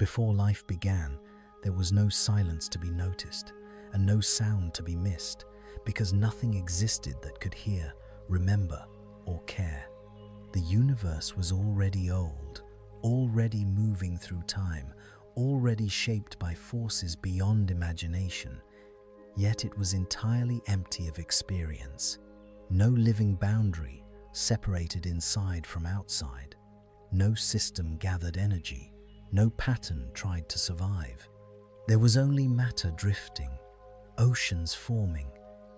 Before life began, there was no silence to be noticed and no sound to be missed, because nothing existed that could hear, remember, or care. The universe was already old, already moving through time, already shaped by forces beyond imagination. Yet it was entirely empty of experience. No living boundary separated inside from outside. No system gathered energy. No pattern tried to survive. There was only matter drifting, oceans forming,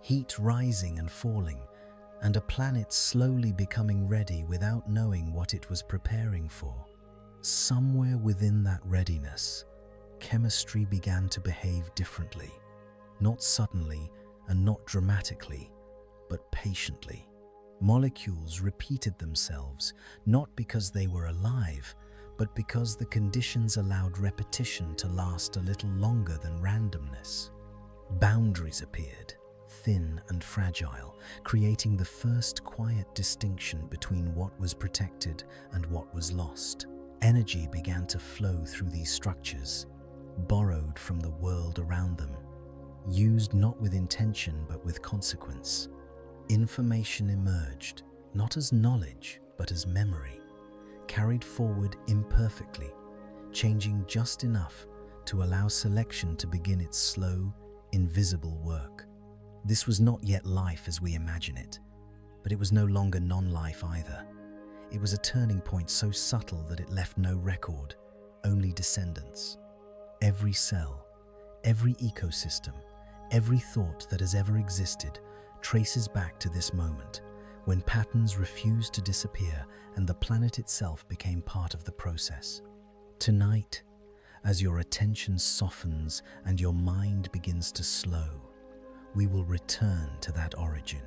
heat rising and falling, and a planet slowly becoming ready without knowing what it was preparing for. Somewhere within that readiness, chemistry began to behave differently. Not suddenly and not dramatically, but patiently. Molecules repeated themselves, not because they were alive, but because the conditions allowed repetition to last a little longer than randomness. Boundaries appeared, thin and fragile, creating the first quiet distinction between what was protected and what was lost. Energy began to flow through these structures, borrowed from the world around them, used not with intention but with consequence. Information emerged, not as knowledge but as memory, carried forward imperfectly, changing just enough to allow selection to begin its slow, invisible work. This was not yet life as we imagine it, but it was no longer non-life either. It was a turning point so subtle that it left no record, only descendants. Every cell, every ecosystem, every thought that has ever existed traces back to this moment, when patterns refused to disappear and the planet itself became part of the process. Tonight, as your attention softens and your mind begins to slow, we will return to that origin,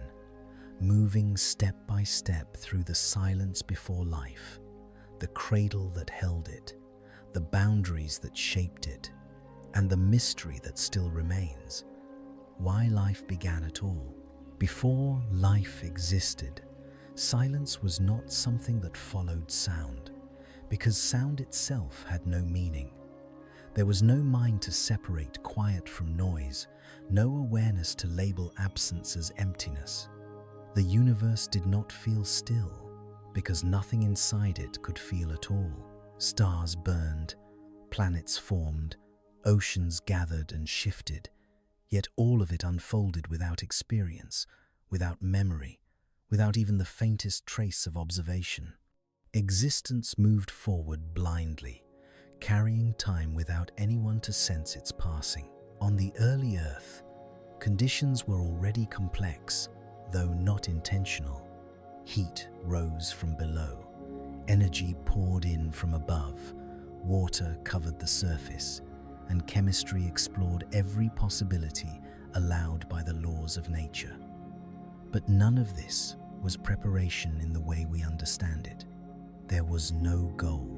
moving step by step through the silence before life, the cradle that held it, the boundaries that shaped it, and the mystery that still remains. Why life began at all. Before life existed, silence was not something that followed sound, because sound itself had no meaning. There was no mind to separate quiet from noise, no awareness to label absence as emptiness. The universe did not feel still, because nothing inside it could feel at all. Stars burned, planets formed, oceans gathered and shifted, yet all of it unfolded without experience, without memory, without even the faintest trace of observation. Existence moved forward blindly, carrying time without anyone to sense its passing. On the early Earth, conditions were already complex, though not intentional. Heat rose from below, energy poured in from above, water covered the surface, and chemistry explored every possibility allowed by the laws of nature. But none of this was preparation in the way we understand it. There was no goal,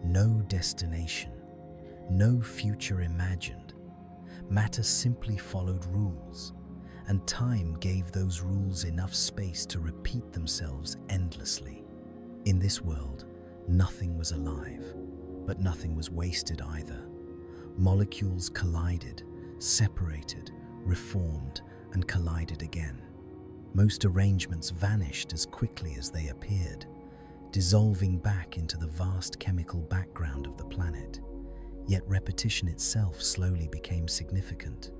no destination, no future imagined. Matter simply followed rules, and time gave those rules enough space to repeat themselves endlessly. In this world, nothing was alive, but nothing was wasted either. Molecules collided, separated, reformed, and collided again. Most arrangements vanished as quickly as they appeared, dissolving back into the vast chemical background of the planet. Yet repetition itself slowly became significant.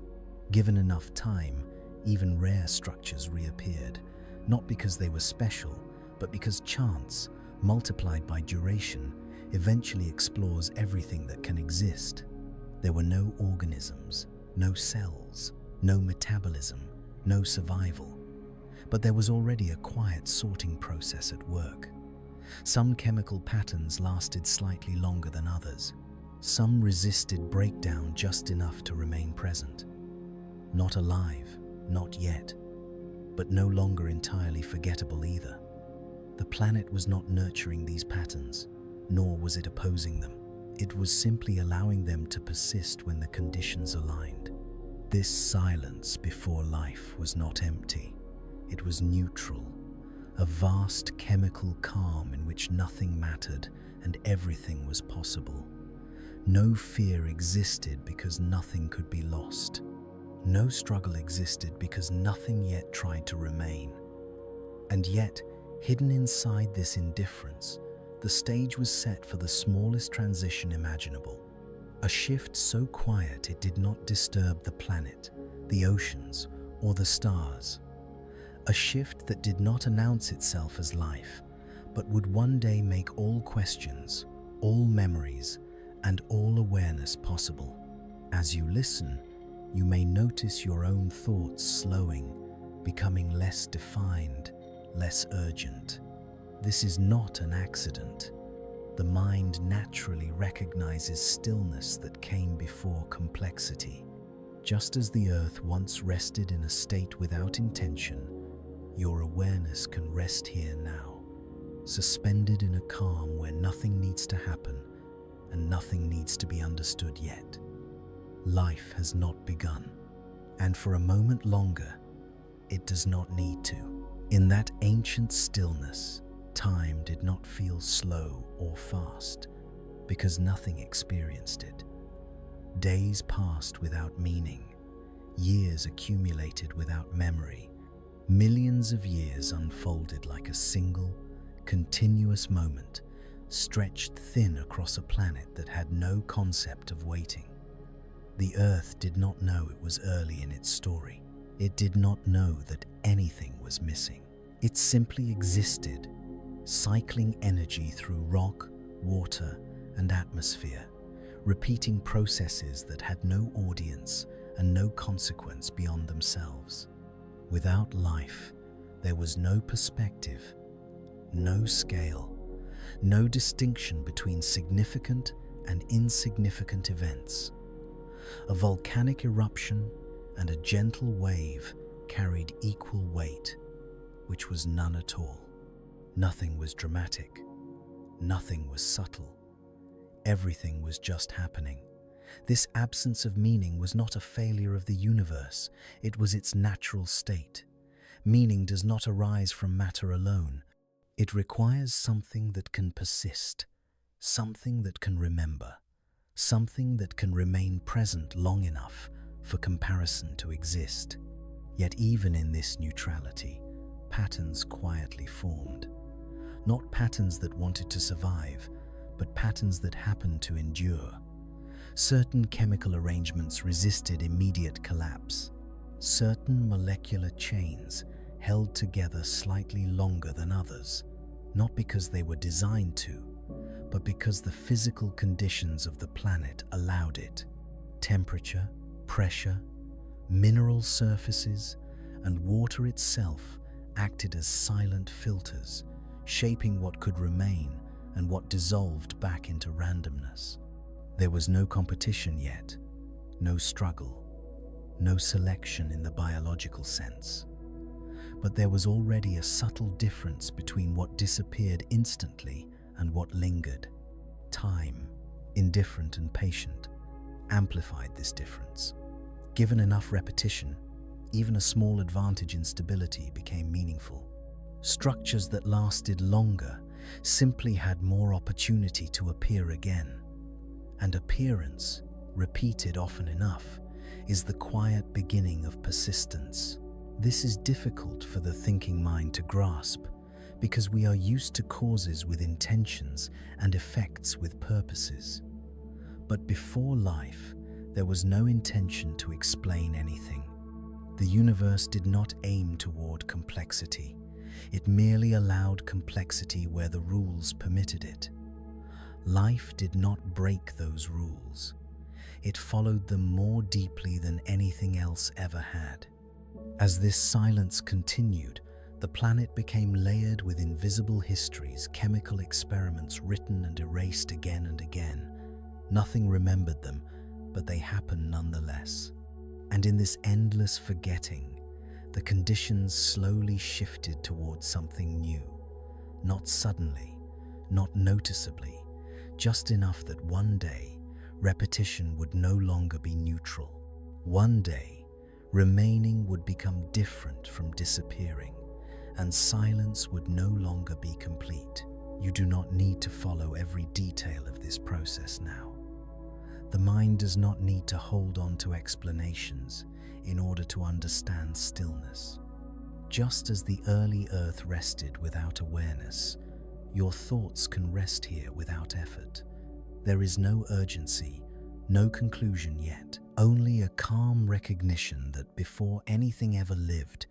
Given enough time, even rare structures reappeared, not because they were special, but because chance, multiplied by duration, eventually explores everything that can exist. There were no organisms, no cells, no metabolism, no survival. But there was already a quiet sorting process at work. Some chemical patterns lasted slightly longer than others. Some resisted breakdown just enough to remain present. Not alive, not yet, but no longer entirely forgettable either. The planet was not nurturing these patterns, nor was it opposing them. It was simply allowing them to persist when the conditions aligned. This silence before life was not empty. It was neutral, a vast chemical calm in which nothing mattered and everything was possible. No fear existed because nothing could be lost. No struggle existed because nothing yet tried to remain. And yet, hidden inside this indifference, the stage was set for the smallest transition imaginable. A shift so quiet it did not disturb the planet, the oceans, or the stars. A shift that did not announce itself as life, but would one day make all questions, all memories, and all awareness possible. As you listen, you may notice your own thoughts slowing, becoming less defined, less urgent. This is not an accident. The mind naturally recognizes stillness that came before complexity. Just as the earth once rested in a state without intention, your awareness can rest here now, suspended in a calm where nothing needs to happen and nothing needs to be understood yet. Life has not begun, and for a moment longer, it does not need to. In that ancient stillness, time did not feel slow or fast because nothing experienced it. Days passed without meaning, years accumulated without memory. Millions of years unfolded like a single, continuous moment, stretched thin across a planet that had no concept of waiting. The Earth did not know it was early in its story. It did not know that anything was missing. It simply existed, cycling energy through rock, water, and atmosphere, repeating processes that had no audience and no consequence beyond themselves. Without life, there was no perspective, no scale, no distinction between significant and insignificant events. A volcanic eruption and a gentle wave carried equal weight, which was none at all. Nothing was dramatic, nothing was subtle. Everything was just happening. This absence of meaning was not a failure of the universe, it was its natural state. Meaning does not arise from matter alone. It requires something that can persist, something that can remember, something that can remain present long enough for comparison to exist. Yet even in this neutrality, patterns quietly formed. Not patterns that wanted to survive, but patterns that happened to endure. Certain chemical arrangements resisted immediate collapse. Certain molecular chains held together slightly longer than others, not because they were designed to, but because the physical conditions of the planet allowed it. Temperature, pressure, mineral surfaces, and water itself acted as silent filters, shaping what could remain and what dissolved back into randomness. There was no competition yet, no struggle, no selection in the biological sense. But there was already a subtle difference between what disappeared instantly and what lingered. Time, indifferent and patient, amplified this difference. Given enough repetition, even a small advantage in stability became meaningful. Structures that lasted longer simply had more opportunity to appear again. And appearance, repeated often enough, is the quiet beginning of persistence. This is difficult for the thinking mind to grasp because we are used to causes with intentions and effects with purposes. But before life, there was no intention to explain anything. The universe did not aim toward complexity. It merely allowed complexity where the rules permitted it. Life did not break those rules. It followed them more deeply than anything else ever had. As this silence continued, the planet became layered with invisible histories, chemical experiments written and erased again and again. Nothing remembered them, but they happened nonetheless. And in this endless forgetting, the conditions slowly shifted towards something new. Not suddenly, not noticeably, just enough that one day, repetition would no longer be neutral. One day, remaining would become different from disappearing, and silence would no longer be complete. You do not need to follow every detail of this process now. The mind does not need to hold on to explanations in order to understand stillness. Just as the early Earth rested without awareness, your thoughts can rest here without effort. There is no urgency, no conclusion yet, only a calm recognition that before anything ever lived,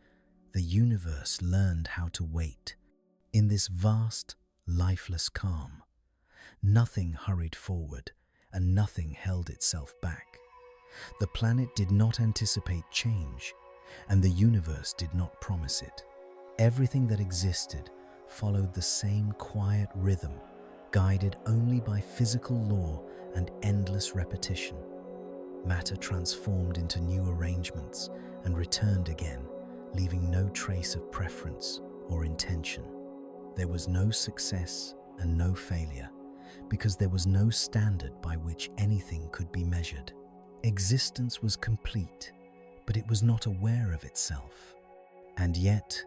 the universe learned how to wait. In this vast, lifeless calm, nothing hurried forward and nothing held itself back. The planet did not anticipate change, and the universe did not promise it. Everything that existed followed the same quiet rhythm, guided only by physical law and endless repetition. Matter transformed into new arrangements and returned again, leaving no trace of preference or intention. There was no success and no failure, because there was no standard by which anything could be measured. Existence was complete, but it was not aware of itself. And yet,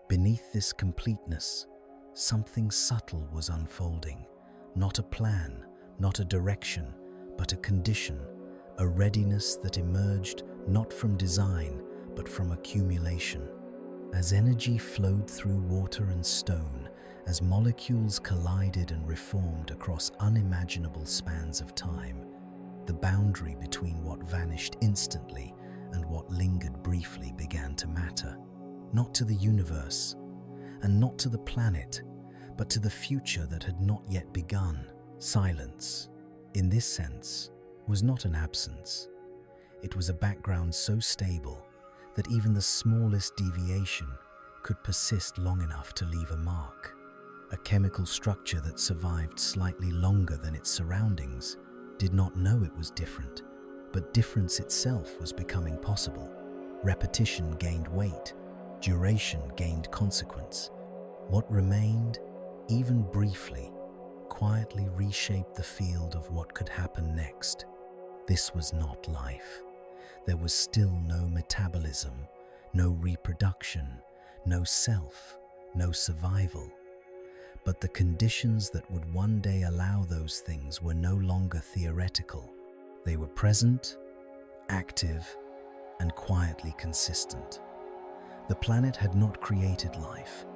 beneath this completeness, something subtle was unfolding. Not a plan, not a direction, but a condition, a readiness that emerged not from design, but from accumulation. As energy flowed through water and stone, as molecules collided and reformed across unimaginable spans of time, the boundary between what vanished instantly and what lingered briefly began to matter. Not to the universe, and not to the planet, but to the future that had not yet begun. Silence, in this sense, was not an absence. It was a background so stable that even the smallest deviation could persist long enough to leave a mark. A chemical structure that survived slightly longer than its surroundings did not know it was different, but difference itself was becoming possible. Repetition gained weight, duration gained consequence. What remained, even briefly, quietly reshaped the field of what could happen next. This was not life. There was still no metabolism, no reproduction, no self, no survival. But the conditions that would one day allow those things were no longer theoretical. They were present, active, and quietly consistent. The planet had not created life,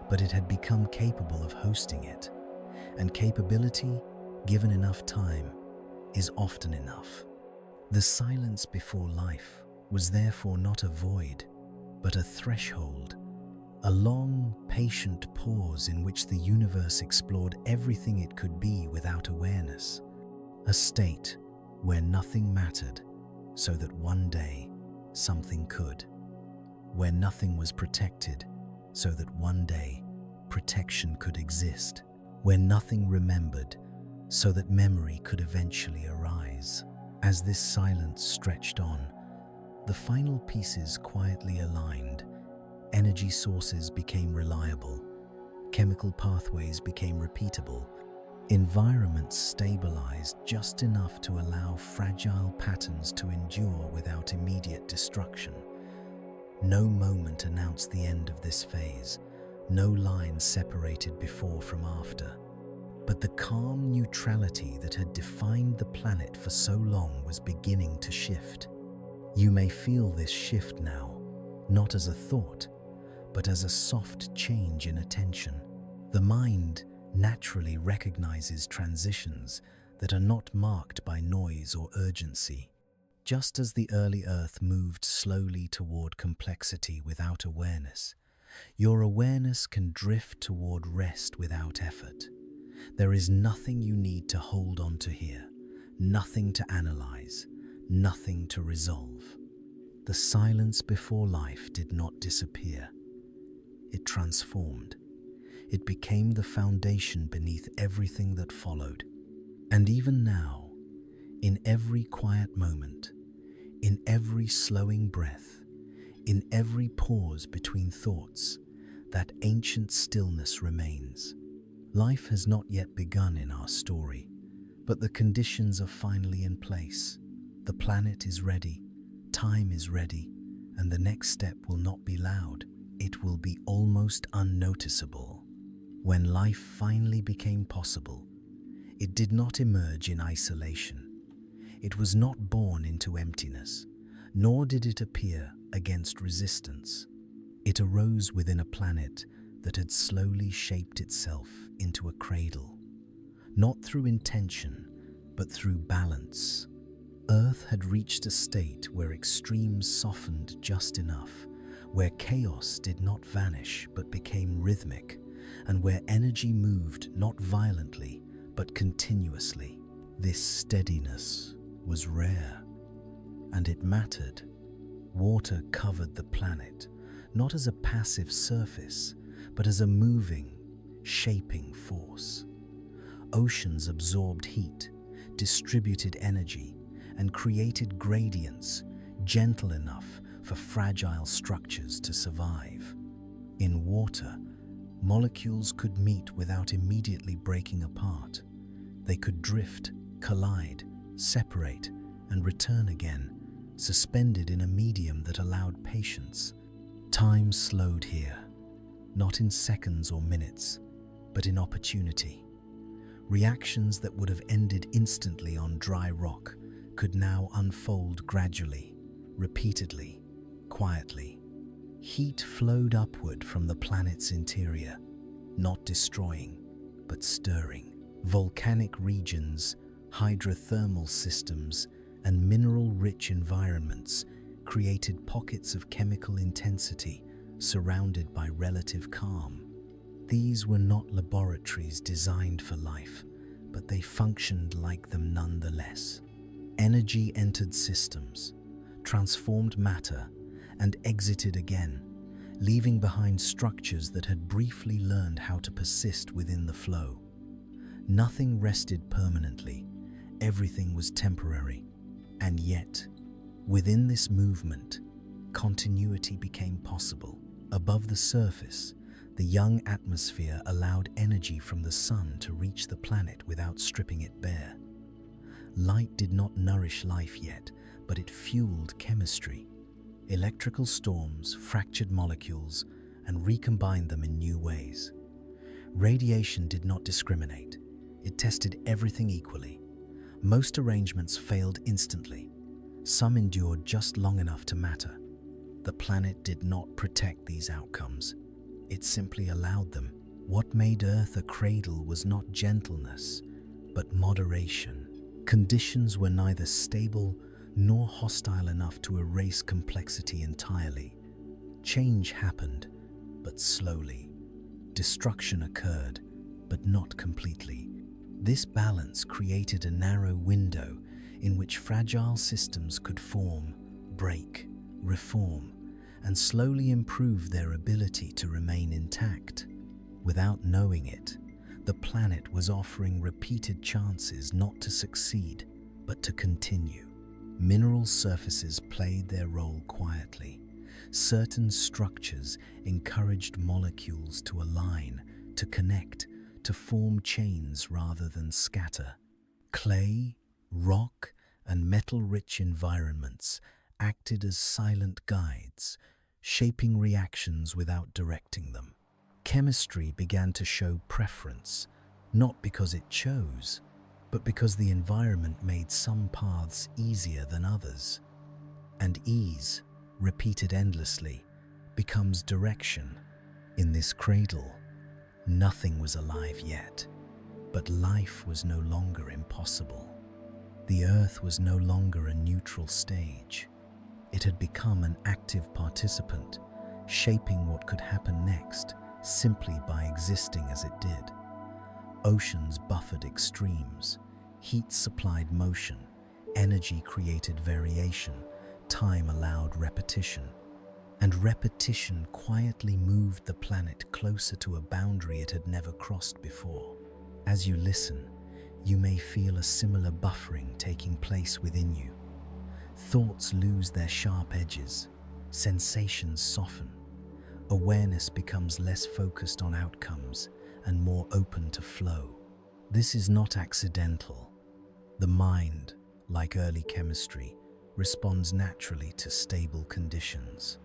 but it had become capable of hosting it. And capability, given enough time, is often enough. The silence before life was therefore not a void, but a threshold, a long, patient pause in which the universe explored everything it could be without awareness. A state where nothing mattered, so that one day something could. Where nothing was protected, so that one day protection could exist. Where nothing remembered, so that memory could eventually arise. As this silence stretched on, the final pieces quietly aligned. Energy sources became reliable, chemical pathways became repeatable, environments stabilized just enough to allow fragile patterns to endure without immediate destruction. No moment announced the end of this phase, no line separated before from after. But the calm neutrality that had defined the planet for so long was beginning to shift. You may feel this shift now, not as a thought, but as a soft change in attention. The mind naturally recognizes transitions that are not marked by noise or urgency. Just as the early Earth moved slowly toward complexity without awareness, your awareness can drift toward rest without effort. There is nothing you need to hold on to here, nothing to analyze, nothing to resolve. The silence before life did not disappear. It transformed. It became the foundation beneath everything that followed. And even now, in every quiet moment, in every slowing breath, in every pause between thoughts, that ancient stillness remains. Life has not yet begun in our story, but the conditions are finally in place. The planet is ready, time is ready, and the next step will not be loud. It will be almost unnoticeable. When life finally became possible, it did not emerge in isolation. It was not born into emptiness, nor did it appear against resistance. It arose within a planet that had slowly shaped itself into a cradle, not through intention, but through balance. Earth had reached a state where extremes softened just enough, where chaos did not vanish but became rhythmic, and where energy moved not violently but continuously. This steadiness was rare, and it mattered. Water covered the planet, not as a passive surface, but as a moving, shaping force. Oceans absorbed heat, distributed energy, and created gradients gentle enough for fragile structures to survive. In water, molecules could meet without immediately breaking apart. They could drift, collide, separate, and return again, suspended in a medium that allowed patience. Time slowed here, not in seconds or minutes, but in opportunity. Reactions that would have ended instantly on dry rock could now unfold gradually, repeatedly, quietly. Heat flowed upward from the planet's interior, not destroying, but stirring. Volcanic regions, hydrothermal systems, and mineral-rich environments created pockets of chemical intensity surrounded by relative calm. These were not laboratories designed for life, but they functioned like them nonetheless. Energy entered systems, transformed matter, and exited again, leaving behind structures that had briefly learned how to persist within the flow. Nothing rested permanently, everything was temporary, and yet, within this movement, continuity became possible. Above the surface, the young atmosphere allowed energy from the sun to reach the planet without stripping it bare. Light did not nourish life yet, but it fueled chemistry. Electrical storms fractured molecules and recombined them in new ways. Radiation did not discriminate. It tested everything equally. Most arrangements failed instantly. Some endured just long enough to matter. The planet did not protect these outcomes. It simply allowed them. What made Earth a cradle was not gentleness, but moderation. Conditions were neither stable nor hostile enough to erase complexity entirely. Change happened, but slowly. Destruction occurred, but not completely. This balance created a narrow window in which fragile systems could form, break, reform, and slowly improve their ability to remain intact. Without knowing it, the planet was offering repeated chances not to succeed, but to continue. Mineral surfaces played their role quietly. Certain structures encouraged molecules to align, to connect, to form chains rather than scatter. Clay, rock, and metal-rich environments acted as silent guides, shaping reactions without directing them. Chemistry began to show preference, not because it chose, but because the environment made some paths easier than others. And ease, repeated endlessly, becomes direction. In this cradle, nothing was alive yet, but life was no longer impossible. The Earth was no longer a neutral stage. It had become an active participant, shaping what could happen next simply by existing as it did. Oceans buffered extremes, heat supplied motion, energy created variation, time allowed repetition. And repetition quietly moved the planet closer to a boundary it had never crossed before. As you listen, you may feel a similar buffering taking place within you. Thoughts lose their sharp edges, sensations soften, awareness becomes less focused on outcomes and more open to flow. This is not accidental. The mind, like early chemistry, responds naturally to stable conditions.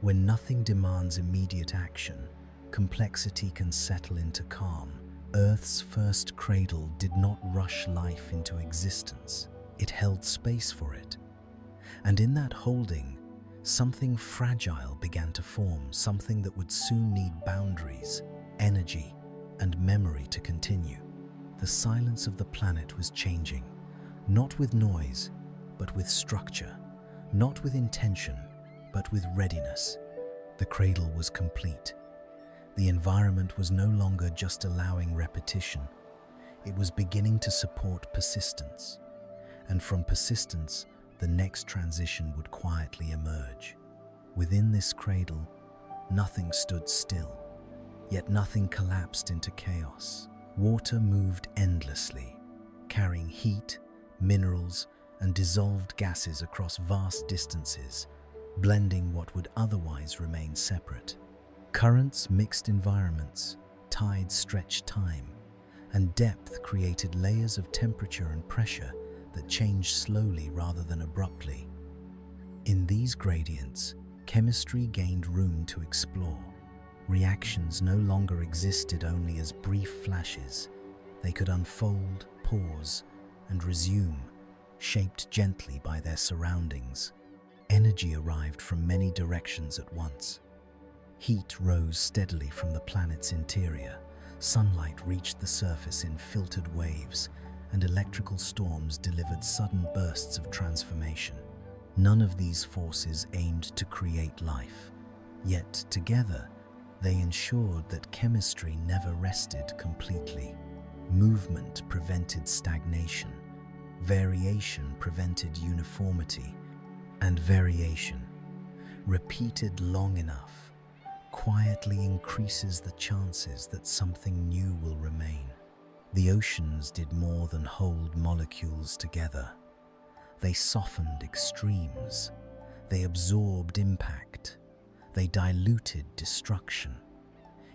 When nothing demands immediate action, complexity can settle into calm. Earth's first cradle did not rush life into existence. It held space for it. And in that holding, something fragile began to form, something that would soon need boundaries, energy, and memory to continue. The silence of the planet was changing, not with noise, but with structure, not with intention, but with readiness. The cradle was complete. The environment was no longer just allowing repetition. It was beginning to support persistence. And from persistence, the next transition would quietly emerge. Within this cradle, nothing stood still, yet nothing collapsed into chaos. Water moved endlessly, carrying heat, minerals, and dissolved gases across vast distances, blending what would otherwise remain separate. Currents mixed environments, tides stretched time, and depth created layers of temperature and pressure that changed slowly rather than abruptly. In these gradients, chemistry gained room to explore. Reactions no longer existed only as brief flashes. They could unfold, pause, and resume, shaped gently by their surroundings. Energy arrived from many directions at once. Heat rose steadily from the planet's interior. Sunlight reached the surface in filtered waves, and electrical storms delivered sudden bursts of transformation. None of these forces aimed to create life, yet together they ensured that chemistry never rested completely. Movement prevented stagnation, variation prevented uniformity, and variation, repeated long enough, quietly increases the chances that something new will remain. The oceans did more than hold molecules together. They softened extremes. They absorbed impact. They diluted destruction.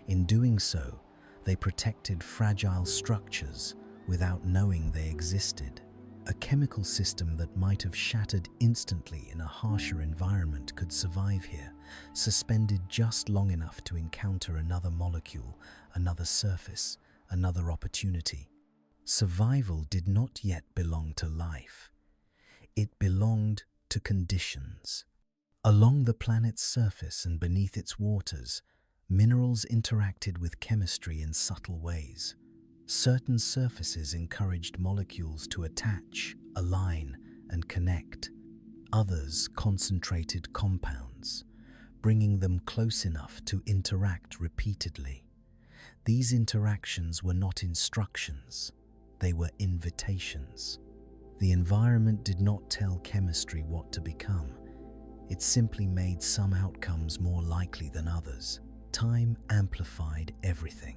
In doing so, they protected fragile structures without knowing they existed. A chemical system that might have shattered instantly in a harsher environment could survive here, suspended just long enough to encounter another molecule, another surface, another opportunity. Survival did not yet belong to life. It belonged to conditions. Along the planet's surface and beneath its waters, minerals interacted with chemistry in subtle ways. Certain surfaces encouraged molecules to attach, align, and connect. Others concentrated compounds, bringing them close enough to interact repeatedly. These interactions were not instructions, they were invitations. The environment did not tell chemistry what to become. It simply made some outcomes more likely than others. Time amplified everything.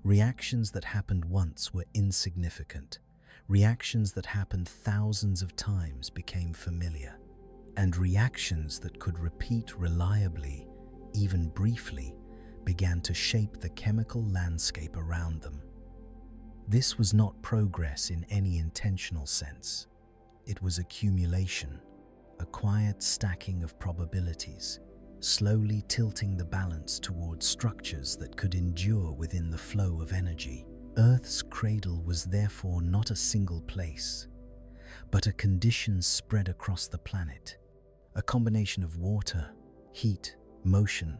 Reactions that happened once were insignificant. Reactions that happened thousands of times became familiar. And reactions that could repeat reliably, even briefly, began to shape the chemical landscape around them. This was not progress in any intentional sense. It was accumulation, a quiet stacking of probabilities, slowly tilting the balance towards structures that could endure within the flow of energy. Earth's cradle was therefore not a single place, but a condition spread across the planet, a combination of water, heat, motion,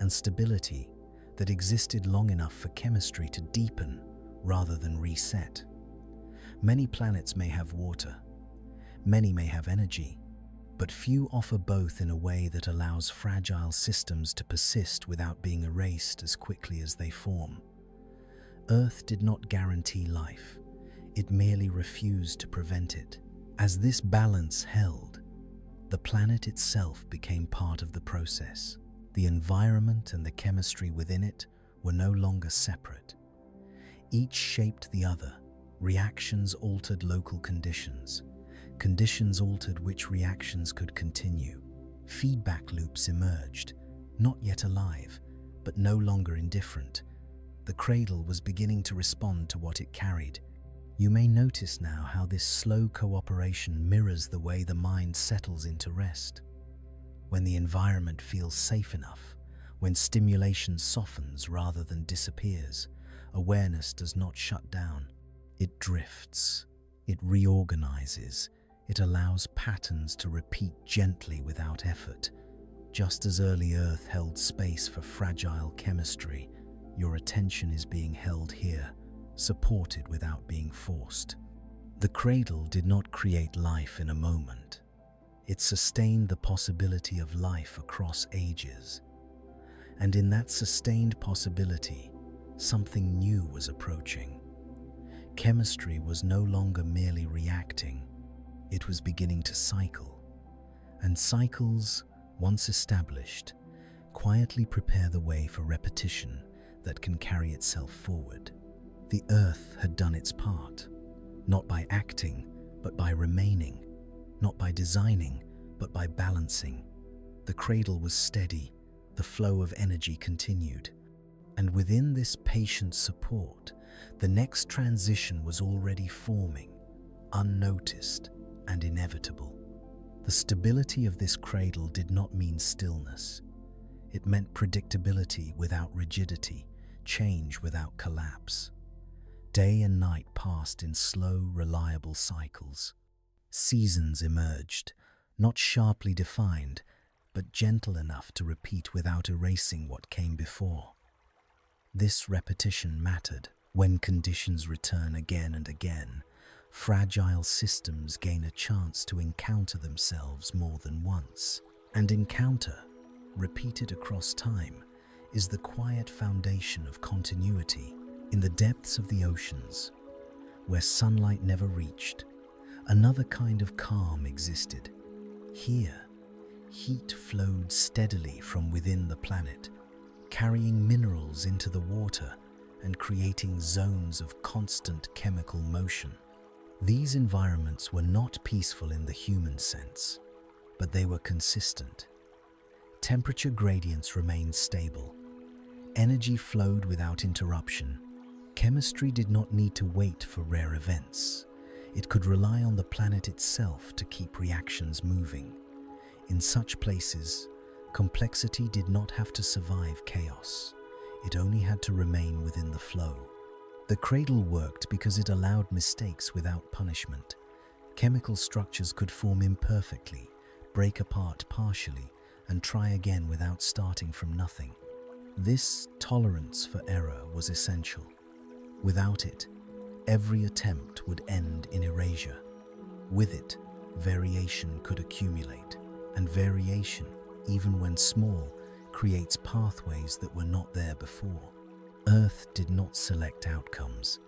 and stability that existed long enough for chemistry to deepen rather than reset. Many planets may have water, many may have energy, but few offer both in a way that allows fragile systems to persist without being erased as quickly as they form. Earth did not guarantee life, it merely refused to prevent it. As this balance held, the planet itself became part of the process. The environment and the chemistry within it were no longer separate. Each shaped the other. Reactions altered local conditions. Conditions altered which reactions could continue. Feedback loops emerged, not yet alive, but no longer indifferent. The cradle was beginning to respond to what it carried. You may notice now how this slow cooperation mirrors the way the mind settles into rest. When the environment feels safe enough, when stimulation softens rather than disappears, awareness does not shut down. It drifts, it reorganizes, It allows patterns to repeat gently without effort. Just as early Earth held space for fragile chemistry, your attention is being held here, supported without being forced. The cradle did not create life in a moment. It sustained the possibility of life across ages. And in that sustained possibility, something new was approaching. Chemistry was no longer merely reacting, it was beginning to cycle. And cycles, once established, quietly prepare the way for repetition that can carry itself forward. The Earth had done its part, not by acting, but by remaining, not by designing, but by balancing. The cradle was steady, the flow of energy continued, and within this patient support, the next transition was already forming, unnoticed and inevitable. The stability of this cradle did not mean stillness. It meant predictability without rigidity, change without collapse. Day and night passed in slow, reliable cycles. Seasons emerged, not sharply defined, but gentle enough to repeat without erasing what came before. This repetition mattered. When conditions return again and again, fragile systems gain a chance to encounter themselves more than once. And encounter, repeated across time, is the quiet foundation of continuity. In the depths of the oceans, where sunlight never reached, another kind of calm existed. Here, heat flowed steadily from within the planet, carrying minerals into the water and creating zones of constant chemical motion. These environments were not peaceful in the human sense, but they were consistent. Temperature gradients remained stable. Energy flowed without interruption. Chemistry did not need to wait for rare events. It could rely on the planet itself to keep reactions moving. In such places, complexity did not have to survive chaos. It only had to remain within the flow. The cradle worked because it allowed mistakes without punishment. Chemical structures could form imperfectly, break apart partially, and try again without starting from nothing. This tolerance for error was essential. Without it, every attempt would end in erasure. With it, variation could accumulate, and variation, even when small, creates pathways that were not there before. Earth did not select outcomes,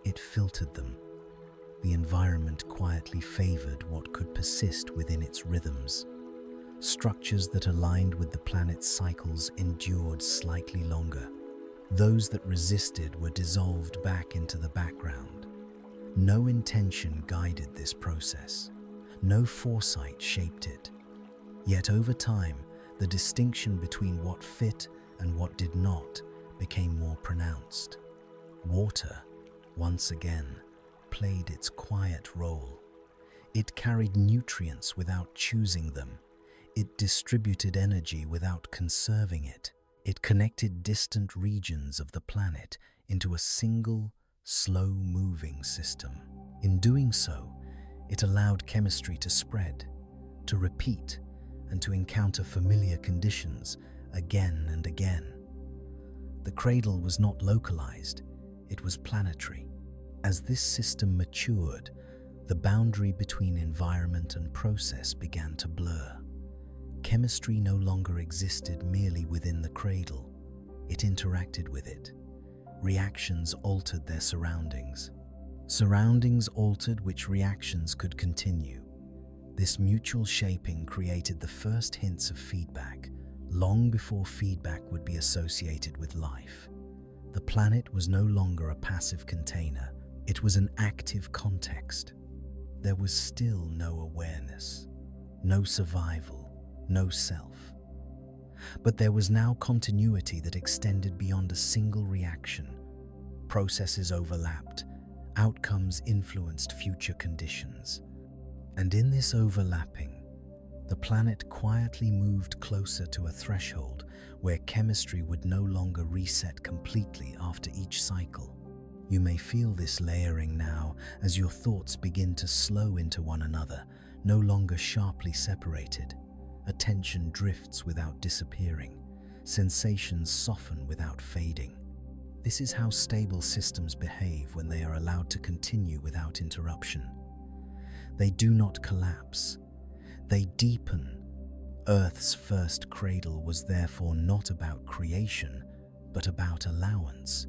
it filtered them. The environment quietly favored what could persist within its rhythms. Structures that aligned with the planet's cycles endured slightly longer. Those that resisted were dissolved back into the background. No intention guided this process. No foresight shaped it. Yet over time, the distinction between what fit and what did not became more pronounced. Water, once again, played its quiet role. It carried nutrients without choosing them. It distributed energy without conserving it. It connected distant regions of the planet into a single, slow-moving system. In doing so, it allowed chemistry to spread, to repeat, and to encounter familiar conditions again and again. The cradle was not localized, it was planetary. As this system matured, the boundary between environment and process began to blur. Chemistry no longer existed merely within the cradle. It interacted with it. Reactions altered their surroundings. Surroundings altered which reactions could continue. This mutual shaping created the first hints of feedback, long before feedback would be associated with life. The planet was no longer a passive container. It was an active context. There was still no awareness, no survival, no self. But there was now continuity that extended beyond a single reaction. Processes overlapped, outcomes influenced future conditions. And in this overlapping, the planet quietly moved closer to a threshold where chemistry would no longer reset completely after each cycle. You may feel this layering now as your thoughts begin to slow into one another, no longer sharply separated. Attention drifts without disappearing. Sensations soften without fading. This is how stable systems behave when they are allowed to continue without interruption. They do not collapse. They deepen. Earth's first cradle was therefore not about creation, but about allowance.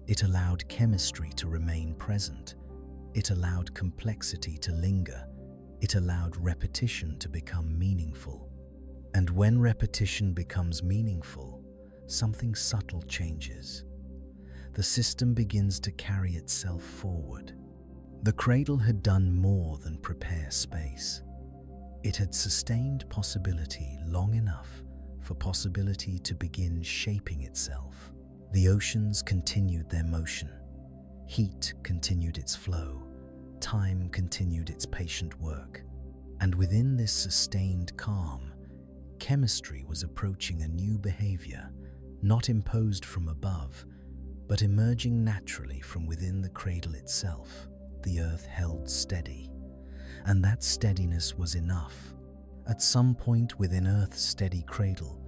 It allowed chemistry to remain present. It allowed complexity to linger. It allowed repetition to become meaningful. And when repetition becomes meaningful, something subtle changes. The system begins to carry itself forward. The cradle had done more than prepare space. It had sustained possibility long enough for possibility to begin shaping itself. The oceans continued their motion. Heat continued its flow. Time continued its patient work. And within this sustained calm, chemistry was approaching a new behavior, not imposed from above, but emerging naturally from within the cradle itself. The earth held steady, and that steadiness was enough. At some point within Earth's steady cradle,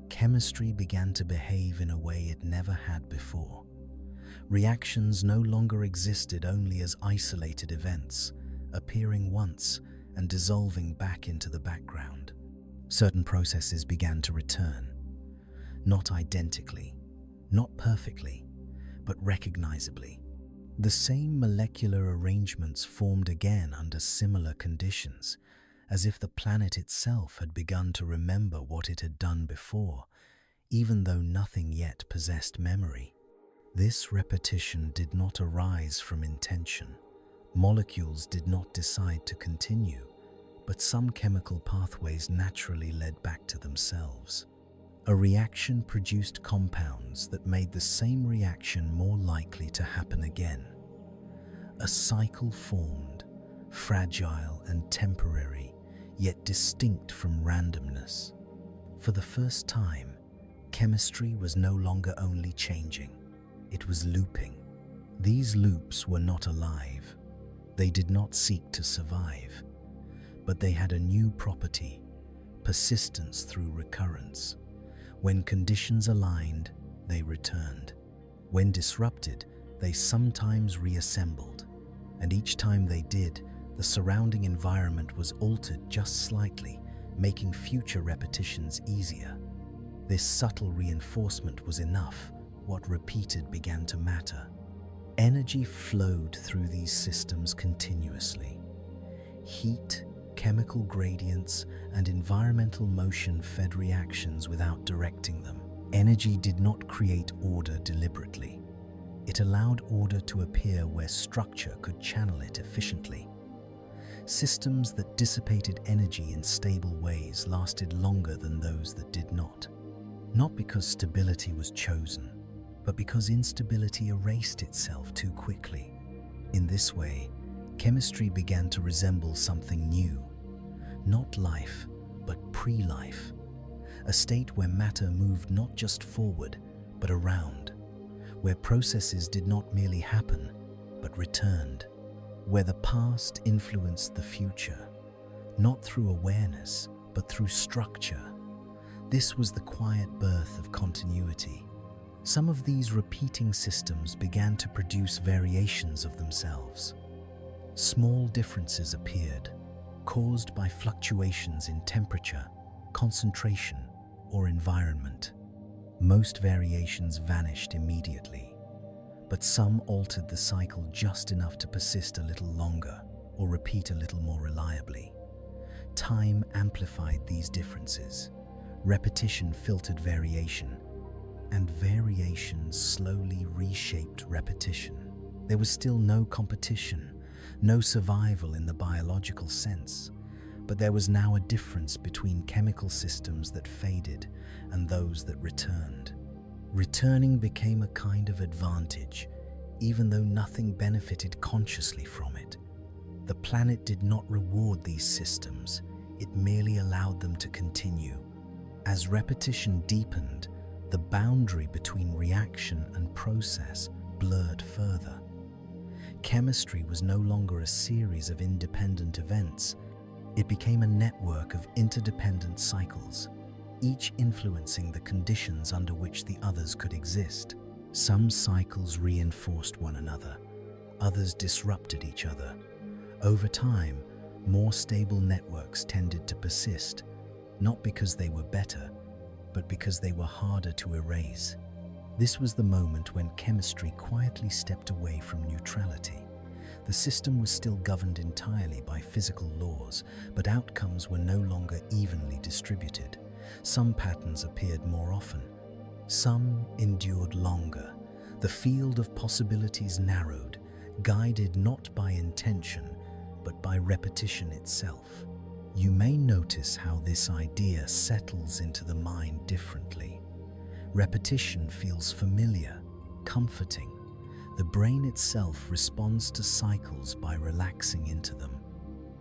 chemistry began to behave in a way it never had before. Reactions no longer existed only as isolated events, appearing once and dissolving back into the background. Certain processes began to return, not identically, not perfectly, but recognizably. The same molecular arrangements formed again under similar conditions, as if the planet itself had begun to remember what it had done before, even though nothing yet possessed memory. This repetition did not arise from intention. Molecules did not decide to continue, but some chemical pathways naturally led back to themselves. A reaction produced compounds that made the same reaction more likely to happen again. A cycle formed, fragile and temporary, yet distinct from randomness. For the first time, chemistry was no longer only changing, it was looping. These loops were not alive. They did not seek to survive, but they had a new property: persistence through recurrence. When conditions aligned, they returned. When disrupted, they sometimes reassembled. And each time they did, the surrounding environment was altered just slightly, making future repetitions easier. This subtle reinforcement was enough. What repeated began to matter. Energy flowed through these systems continuously. Heat, chemical gradients, and environmental motion fed reactions without directing them. Energy did not create order deliberately. It allowed order to appear where structure could channel it efficiently. Systems that dissipated energy in stable ways lasted longer than those that did not. Not because stability was chosen, but because instability erased itself too quickly. In this way, chemistry began to resemble something new. Not life, but pre-life. A state where matter moved not just forward, but around. Where processes did not merely happen, but returned. Where the past influenced the future, not through awareness, but through structure. This was the quiet birth of continuity. Some of these repeating systems began to produce variations of themselves. Small differences appeared, caused by fluctuations in temperature, concentration, or environment. Most variations vanished immediately, but some altered the cycle just enough to persist a little longer or repeat a little more reliably. Time amplified these differences. Repetition filtered variation, and variation slowly reshaped repetition. There was still no competition, no survival in the biological sense, but there was now a difference between chemical systems that faded and those that returned. Returning became a kind of advantage, even though nothing benefited consciously from it. The planet did not reward these systems, it merely allowed them to continue. As repetition deepened, the boundary between reaction and process blurred further. Chemistry was no longer a series of independent events, It became a network of interdependent cycles, each influencing the conditions under which the others could exist. Some cycles reinforced one another, others disrupted each other. Over time, more stable networks tended to persist, not because they were better, but because they were harder to erase. This was the moment when chemistry quietly stepped away from neutrality. The system was still governed entirely by physical laws, but outcomes were no longer evenly distributed. Some patterns appeared more often. Some endured longer. The field of possibilities narrowed, guided not by intention, but by repetition itself. You may notice how this idea settles into the mind differently. Repetition feels familiar, comforting. The brain itself responds to cycles by relaxing into them.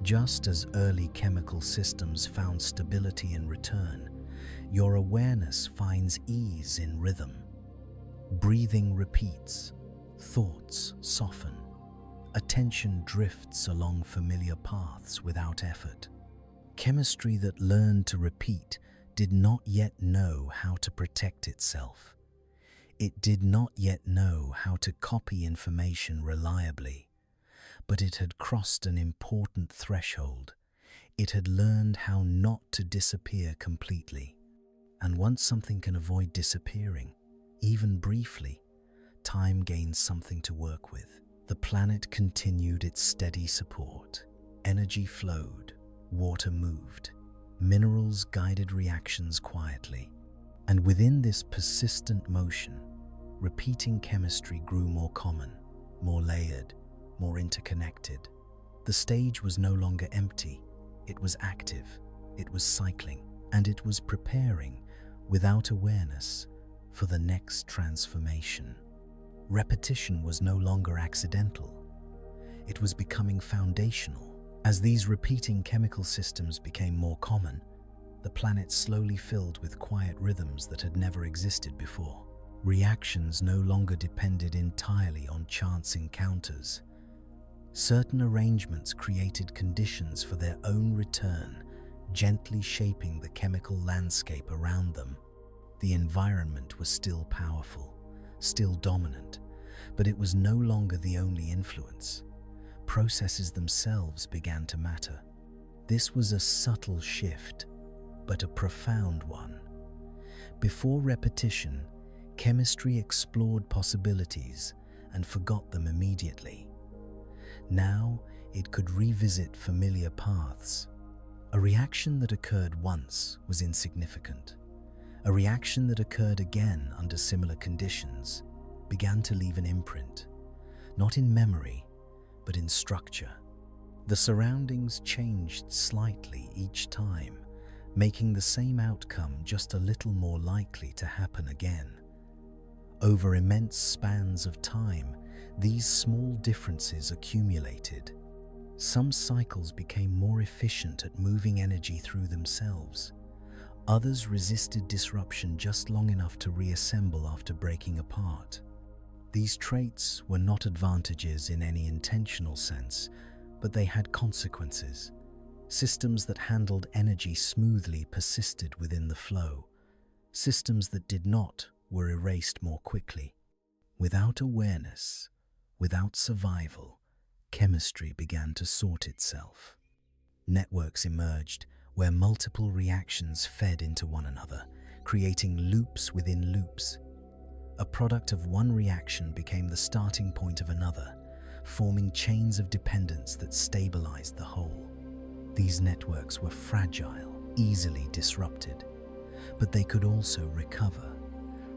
Just as early chemical systems found stability in return, your awareness finds ease in rhythm. Breathing repeats, thoughts soften, attention drifts along familiar paths without effort. Chemistry that learned to repeat did not yet know how to protect itself. It did not yet know how to copy information reliably, but it had crossed an important threshold. It had learned how not to disappear completely. And once something can avoid disappearing, even briefly, time gains something to work with. The planet continued its steady support. Energy flowed, water moved, minerals guided reactions quietly. And within this persistent motion, repeating chemistry grew more common, more layered, more interconnected. The stage was no longer empty. It was active, it was cycling, and it was preparing, without awareness, for the next transformation. Repetition was no longer accidental. It was becoming foundational. As these repeating chemical systems became more common, the planet slowly filled with quiet rhythms that had never existed before. Reactions no longer depended entirely on chance encounters. Certain arrangements created conditions for their own return, gently shaping the chemical landscape around them. The environment was still powerful, still dominant, but it was no longer the only influence. Processes themselves began to matter. This was a subtle shift, but a profound one. Before repetition, chemistry explored possibilities and forgot them immediately. Now it could revisit familiar paths. A reaction that occurred once was insignificant. A reaction that occurred again under similar conditions began to leave an imprint, not in memory, but in structure. The surroundings changed slightly each time, making the same outcome just a little more likely to happen again. Over immense spans of time, these small differences accumulated. Some cycles became more efficient at moving energy through themselves. Others resisted disruption just long enough to reassemble after breaking apart. These traits were not advantages in any intentional sense, but they had consequences. Systems that handled energy smoothly persisted within the flow. Systems that did not were erased more quickly. Without awareness, without survival, chemistry began to sort itself. Networks emerged where multiple reactions fed into one another, creating loops within loops. A product of one reaction became the starting point of another, forming chains of dependence that stabilized the whole. These networks were fragile, easily disrupted, but they could also recover.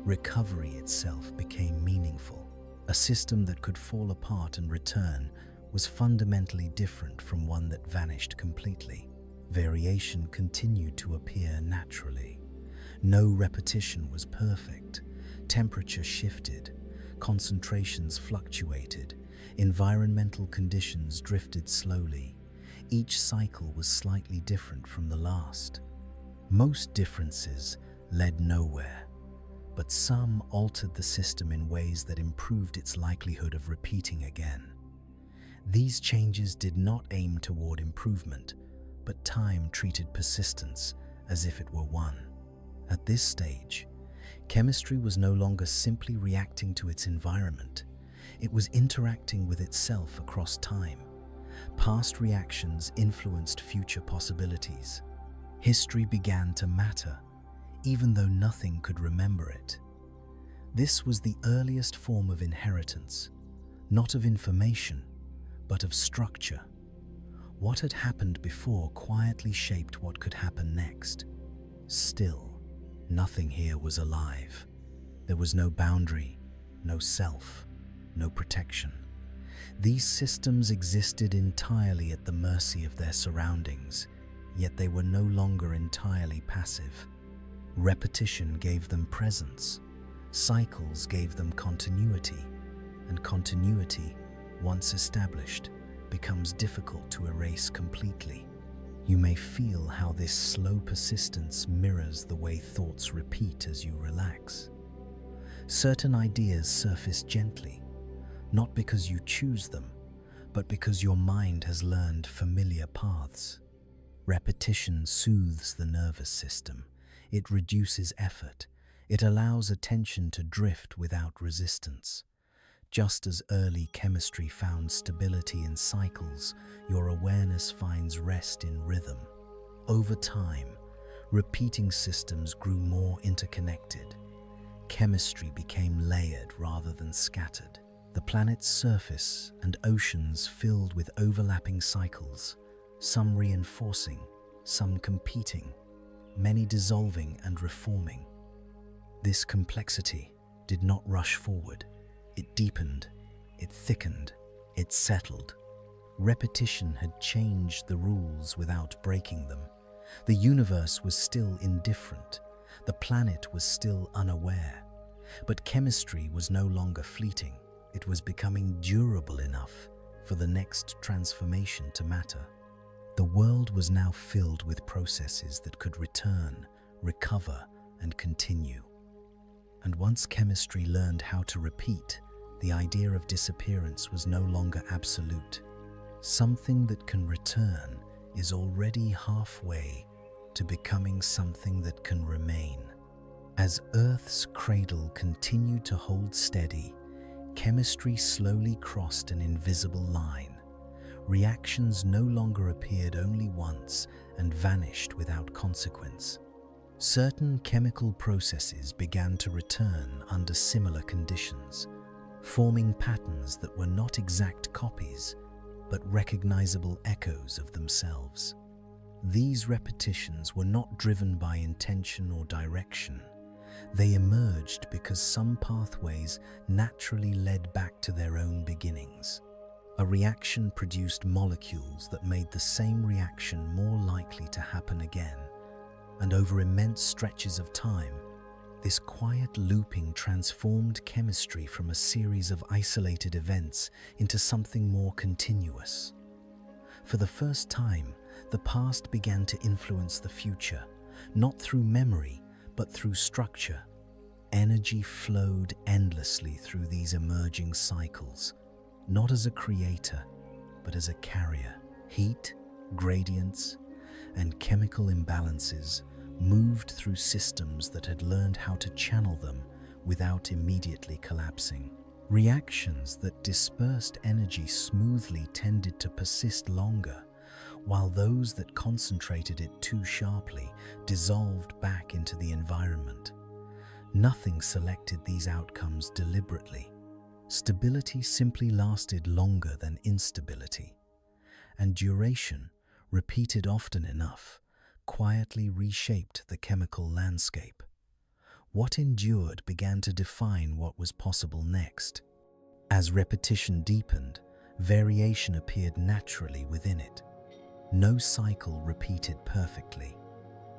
Recovery itself became meaningful. A system that could fall apart and return was fundamentally different from one that vanished completely. Variation continued to appear naturally. No repetition was perfect. Temperature shifted, concentrations fluctuated, environmental conditions drifted slowly. Each cycle was slightly different from the last. Most differences led nowhere, but some altered the system in ways that improved its likelihood of repeating again. These changes did not aim toward improvement, but time treated persistence as if it were one. At this stage, chemistry was no longer simply reacting to its environment. It was interacting with itself across time. Past reactions influenced future possibilities. History began to matter, even though nothing could remember it. This was the earliest form of inheritance, not of information, but of structure. What had happened before quietly shaped what could happen next. Still, nothing here was alive. There was no boundary, no self, no protection. These systems existed entirely at the mercy of their surroundings, yet they were no longer entirely passive. Repetition gave them presence, cycles gave them continuity, and continuity, once established, becomes difficult to erase completely. You may feel how this slow persistence mirrors the way thoughts repeat as you relax. Certain ideas surface gently, not because you choose them, but because your mind has learned familiar paths. Repetition soothes the nervous system. It reduces effort. It allows attention to drift without resistance. Just as early chemistry found stability in cycles, your awareness finds rest in rhythm. Over time, repeating systems grew more interconnected. Chemistry became layered rather than scattered. The planet's surface and oceans filled with overlapping cycles, some reinforcing, some competing, many dissolving and reforming. This complexity did not rush forward. It deepened, it thickened, it settled. Repetition had changed the rules without breaking them. The universe was still indifferent. The planet was still unaware. But chemistry was no longer fleeting. It was becoming durable enough for the next transformation to matter. The world was now filled with processes that could return, recover, and continue. And once chemistry learned how to repeat, the idea of disappearance was no longer absolute. Something that can return is already halfway to becoming something that can remain. As Earth's cradle continued to hold steady, chemistry slowly crossed an invisible line. Reactions no longer appeared only once and vanished without consequence. Certain chemical processes began to return under similar conditions, forming patterns that were not exact copies, but recognizable echoes of themselves. These repetitions were not driven by intention or direction. They emerged because some pathways naturally led back to their own beginnings. A reaction produced molecules that made the same reaction more likely to happen again. And over immense stretches of time, this quiet looping transformed chemistry from a series of isolated events into something more continuous. For the first time, the past began to influence the future, not through memory, but through structure. Energy flowed endlessly through these emerging cycles, not as a creator, but as a carrier. Heat, gradients, and chemical imbalances moved through systems that had learned how to channel them without immediately collapsing. Reactions that dispersed energy smoothly tended to persist longer, while those that concentrated it too sharply dissolved back into the environment. Nothing selected these outcomes deliberately. Stability simply lasted longer than instability, and duration, repeated often enough, quietly reshaped the chemical landscape. What endured began to define what was possible next. As repetition deepened, variation appeared naturally within it. No cycle repeated perfectly.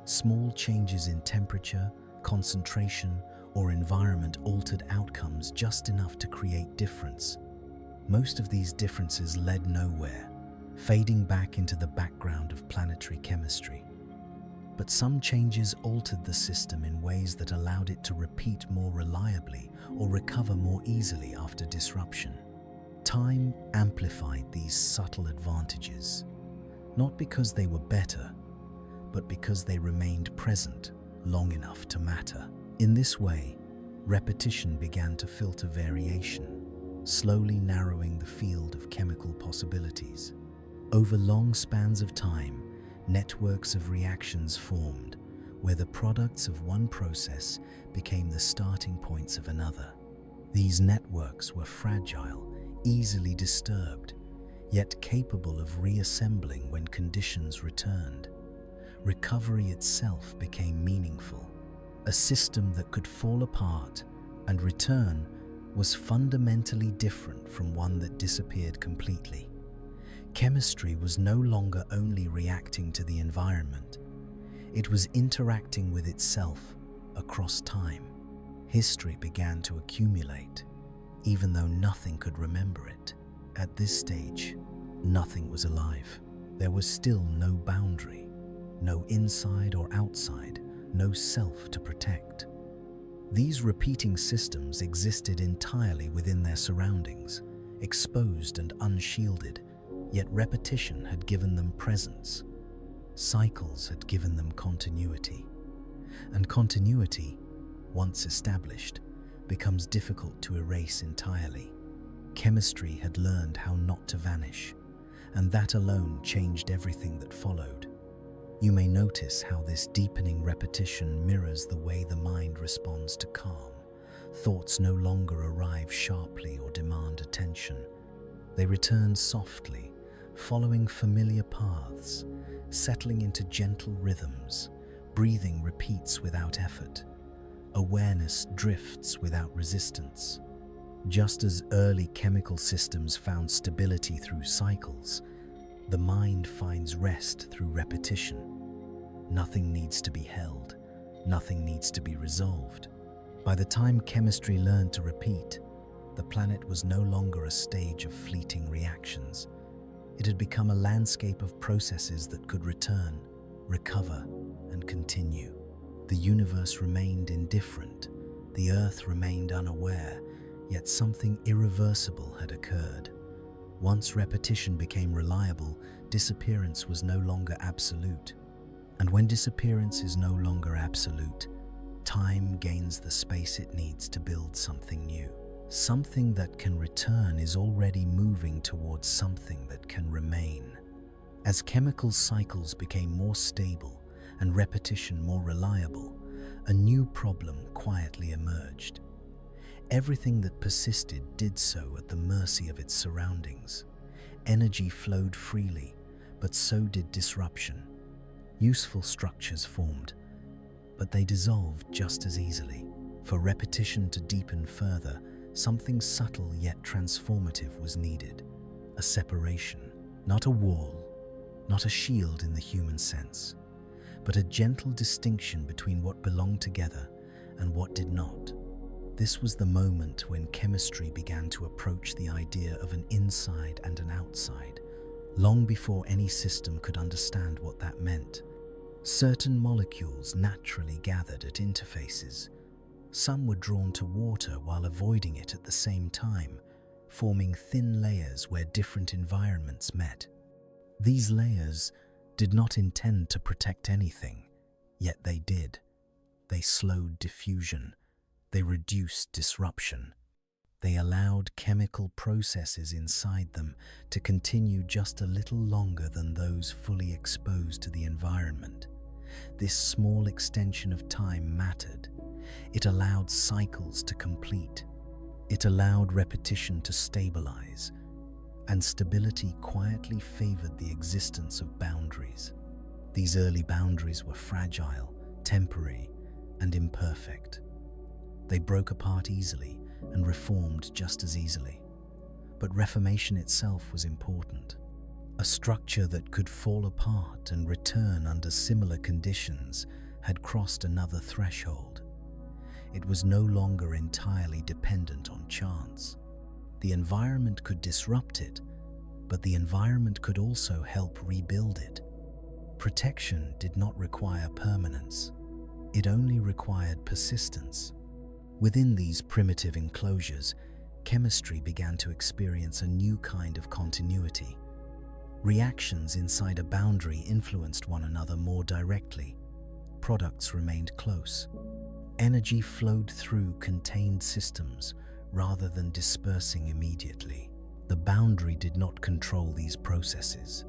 Small changes in temperature, concentration, or environment altered outcomes just enough to create difference. Most of these differences led nowhere, fading back into the background of planetary chemistry. But some changes altered the system in ways that allowed it to repeat more reliably or recover more easily after disruption. Time amplified these subtle advantages. not because they were better, but because they remained present long enough to matter. In this way, repetition began to filter variation, slowly narrowing the field of chemical possibilities. Over long spans of time, networks of reactions formed, where the products of one process became the starting points of another. These networks were fragile, easily disturbed, yet capable of reassembling when conditions returned. Recovery itself became meaningful. A system that could fall apart and return was fundamentally different from one that disappeared completely. Chemistry was no longer only reacting to the environment, it was interacting with itself across time. History began to accumulate, even though nothing could remember it. At this stage, nothing was alive. There was still no boundary, no inside or outside, no self to protect. These repeating systems existed entirely within their surroundings, exposed and unshielded, yet repetition had given them presence. Cycles had given them continuity. And continuity, once established, becomes difficult to erase entirely. Chemistry had learned how not to vanish, and that alone changed everything that followed. You may notice how this deepening repetition mirrors the way the mind responds to calm. Thoughts no longer arrive sharply or demand attention. They return softly, following familiar paths, settling into gentle rhythms. Breathing repeats without effort. Awareness drifts without resistance. Just as early chemical systems found stability through cycles, the mind finds rest through repetition. Nothing needs to be held. Nothing needs to be resolved. By the time chemistry learned to repeat, the planet was no longer a stage of fleeting reactions. It had become a landscape of processes that could return, recover, and continue. The universe remained indifferent. The Earth remained unaware, yet something irreversible had occurred. Once repetition became reliable, disappearance was no longer absolute. And when disappearance is no longer absolute, time gains the space it needs to build something new. Something that can return is already moving towards something that can remain. As chemical cycles became more stable and repetition more reliable, a new problem quietly emerged. Everything that persisted did so at the mercy of its surroundings. Energy flowed freely, but so did disruption. Useful structures formed, but they dissolved just as easily. For repetition to deepen further, something subtle yet transformative was needed. A separation, not a wall, not a shield in the human sense, but a gentle distinction between what belonged together and what did not. This was the moment when chemistry began to approach the idea of an inside and an outside, long before any system could understand what that meant. Certain molecules naturally gathered at interfaces. Some were drawn to water while avoiding it at the same time, forming thin layers where different environments met. These layers did not intend to protect anything, yet they did. They slowed diffusion. They reduced disruption. They allowed chemical processes inside them to continue just a little longer than those fully exposed to the environment. This small extension of time mattered. It allowed cycles to complete. It allowed repetition to stabilize. And stability quietly favored the existence of boundaries. These early boundaries were fragile, temporary, and imperfect. They broke apart easily and reformed just as easily. But reformation itself was important. A structure that could fall apart and return under similar conditions had crossed another threshold. It was no longer entirely dependent on chance. The environment could disrupt it, but the environment could also help rebuild it. Protection did not require permanence. It only required persistence. Within these primitive enclosures, chemistry began to experience a new kind of continuity. Reactions inside a boundary influenced one another more directly. Products remained close. Energy flowed through contained systems rather than dispersing immediately. The boundary did not control these processes,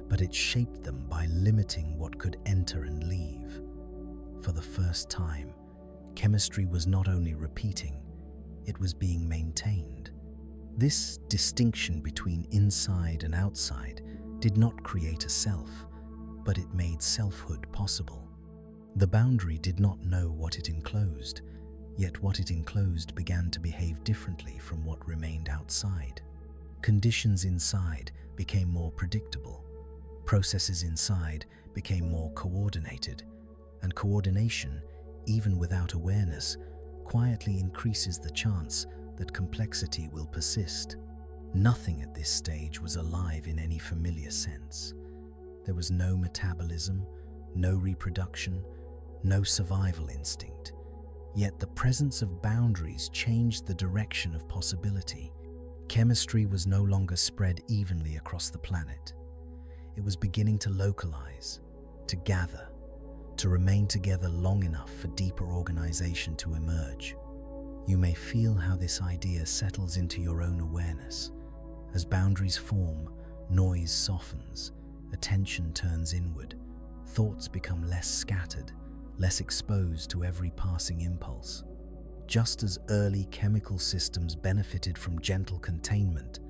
but it shaped them by limiting what could enter and leave. For the first time, chemistry was not only repeating, it was being maintained. This distinction between inside and outside did not create a self, but it made selfhood possible. The boundary did not know what it enclosed, yet what it enclosed began to behave differently from what remained outside. Conditions inside became more predictable. Processes inside became more coordinated, and coordination, even without awareness, quietly increases the chance that complexity will persist. Nothing at this stage was alive in any familiar sense. There was no metabolism, no reproduction, no survival instinct. Yet the presence of boundaries changed the direction of possibility. Chemistry was no longer spread evenly across the planet. It was beginning to localize, to gather, to remain together long enough for deeper organization to emerge. You may feel how this idea settles into your own awareness. As boundaries form, noise softens, attention turns inward, thoughts become less scattered, less exposed to every passing impulse. Just as early chemical systems benefited from gentle containment,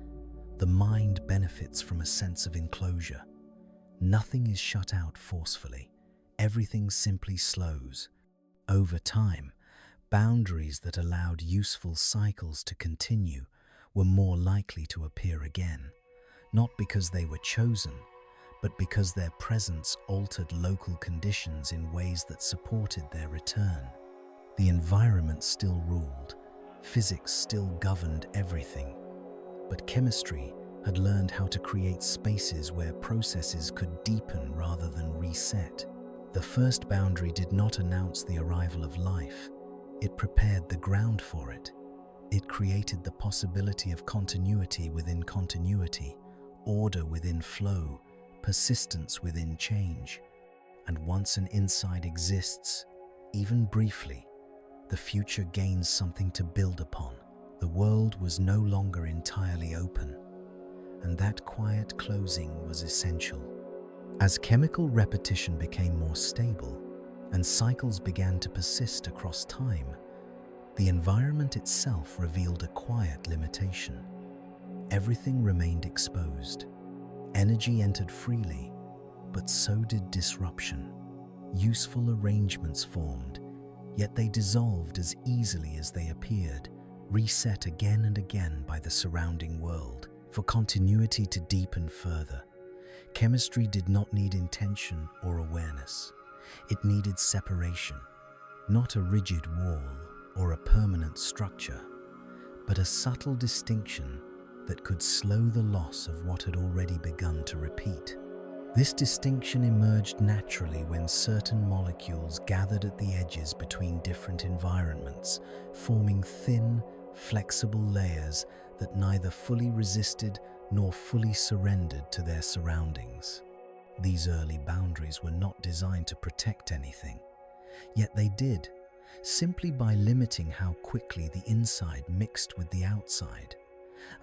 the mind benefits from a sense of enclosure. Nothing is shut out forcefully. Everything simply slows. Over time, boundaries that allowed useful cycles to continue were more likely to appear again, not because they were chosen, but because their presence altered local conditions in ways that supported their return. The environment still ruled, physics still governed everything, but chemistry had learned how to create spaces where processes could deepen rather than reset. The first boundary did not announce the arrival of life. It prepared the ground for it. It created the possibility of continuity within continuity, order within flow, persistence within change. And once an inside exists, even briefly, the future gains something to build upon. The world was no longer entirely open, and that quiet closing was essential. As chemical repetition became more stable and cycles began to persist across time, the environment itself revealed a quiet limitation. Everything remained exposed. Energy entered freely, but so did disruption. Useful arrangements formed, yet they dissolved as easily as they appeared, reset again and again by the surrounding world. For continuity to deepen further, chemistry did not need intention or awareness. It needed separation, not a rigid wall or a permanent structure, but a subtle distinction that could slow the loss of what had already begun to repeat. This distinction emerged naturally when certain molecules gathered at the edges between different environments, forming thin, flexible layers that neither fully resisted nor fully surrendered to their surroundings. These early boundaries were not designed to protect anything, yet they did, simply by limiting how quickly the inside mixed with the outside,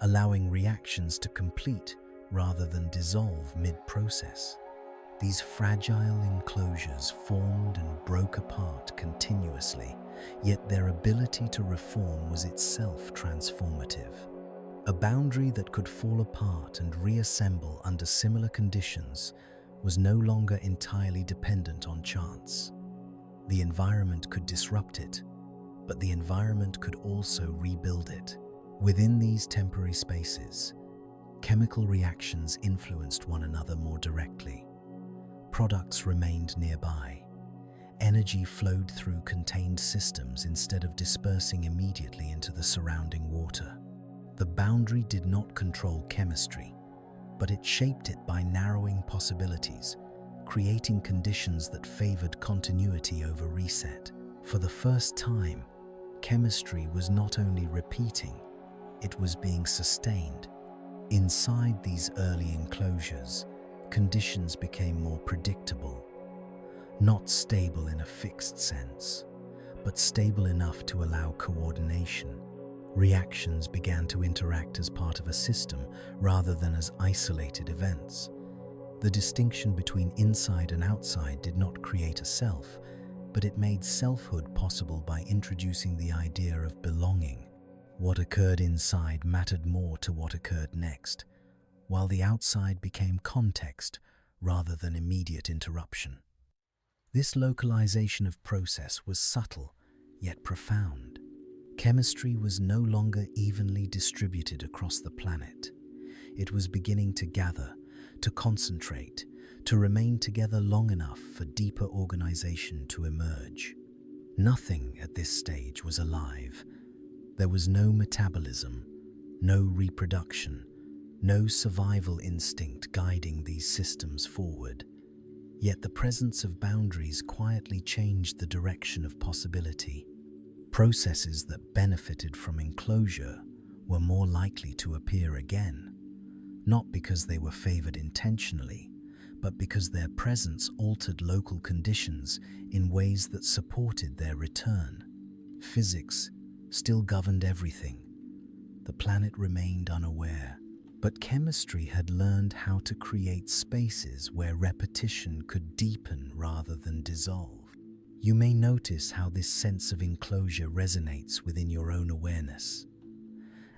allowing reactions to complete rather than dissolve mid-process. These fragile enclosures formed and broke apart continuously, yet their ability to reform was itself transformative. A boundary that could fall apart and reassemble under similar conditions was no longer entirely dependent on chance. The environment could disrupt it, but the environment could also rebuild it. Within these temporary spaces, chemical reactions influenced one another more directly. Products remained nearby. Energy flowed through contained systems instead of dispersing immediately into the surrounding water. The boundary did not control chemistry, but it shaped it by narrowing possibilities, creating conditions that favored continuity over reset. For the first time, chemistry was not only repeating, it was being sustained. Inside these early enclosures, conditions became more predictable, not stable in a fixed sense, but stable enough to allow coordination. Reactions began to interact as part of a system rather than as isolated events. The distinction between inside and outside did not create a self, but it made selfhood possible by introducing the idea of belonging. What occurred inside mattered more to what occurred next, while the outside became context rather than immediate interruption. This localization of process was subtle, yet profound. Chemistry was no longer evenly distributed across the planet. It was beginning to gather, to concentrate, to remain together long enough for deeper organization to emerge. Nothing at this stage was alive. There was no metabolism, no reproduction, no survival instinct guiding these systems forward. Yet the presence of boundaries quietly changed the direction of possibility. Processes that benefited from enclosure were more likely to appear again, not because they were favored intentionally, but because their presence altered local conditions in ways that supported their return. Physics still governed everything. The planet remained unaware, but chemistry had learned how to create spaces where repetition could deepen rather than dissolve. You may notice how this sense of enclosure resonates within your own awareness.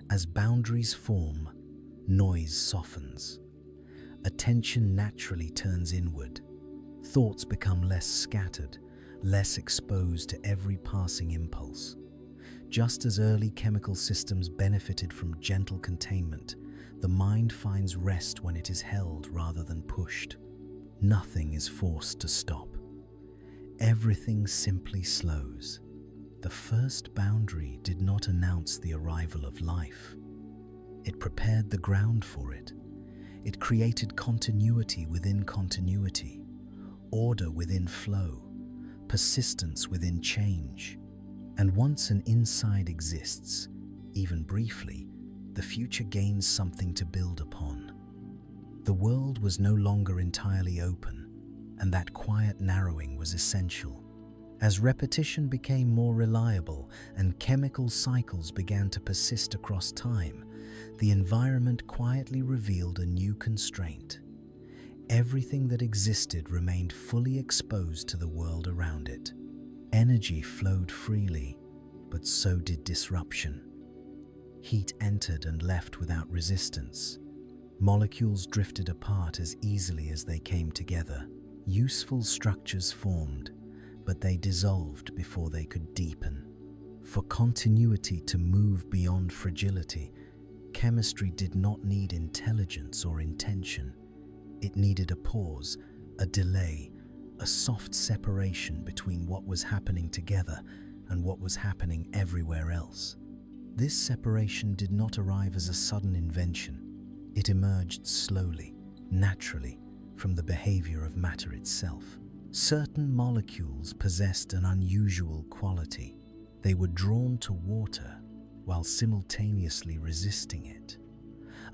As boundaries form, noise softens. Attention naturally turns inward. Thoughts become less scattered, less exposed to every passing impulse. Just as early chemical systems benefited from gentle containment, the mind finds rest when it is held rather than pushed. Nothing is forced to stop. Everything simply slows. The first boundary did not announce the arrival of life. It prepared the ground for it. It created continuity within continuity, order within flow, persistence within change. And once an inside exists, even briefly, the future gains something to build upon. The world was no longer entirely open, and that quiet narrowing was essential. As repetition became more reliable and chemical cycles began to persist across time, the environment quietly revealed a new constraint. Everything that existed remained fully exposed to the world around it. Energy flowed freely, but so did disruption. Heat entered and left without resistance. Molecules drifted apart as easily as they came together. Useful structures formed, but they dissolved before they could deepen. For continuity to move beyond fragility, chemistry did not need intelligence or intention. It needed a pause, a delay, a soft separation between what was happening together and what was happening everywhere else. This separation did not arrive as a sudden invention. It emerged slowly, naturally, from the behavior of matter itself. Certain molecules possessed an unusual quality. They were drawn to water while simultaneously resisting it,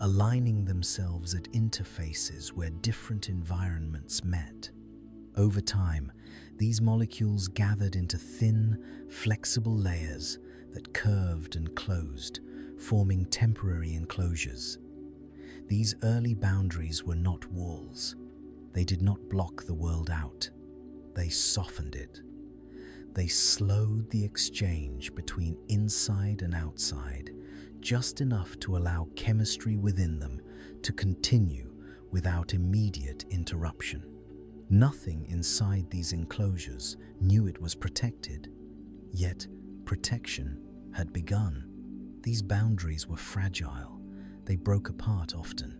aligning themselves at interfaces where different environments met. Over time, these molecules gathered into thin, flexible layers that curved and closed, forming temporary enclosures. These early boundaries were not walls. They did not block the world out. They softened it. They slowed the exchange between inside and outside, just enough to allow chemistry within them to continue without immediate interruption. Nothing inside these enclosures knew it was protected, yet protection had begun. These boundaries were fragile. They broke apart often.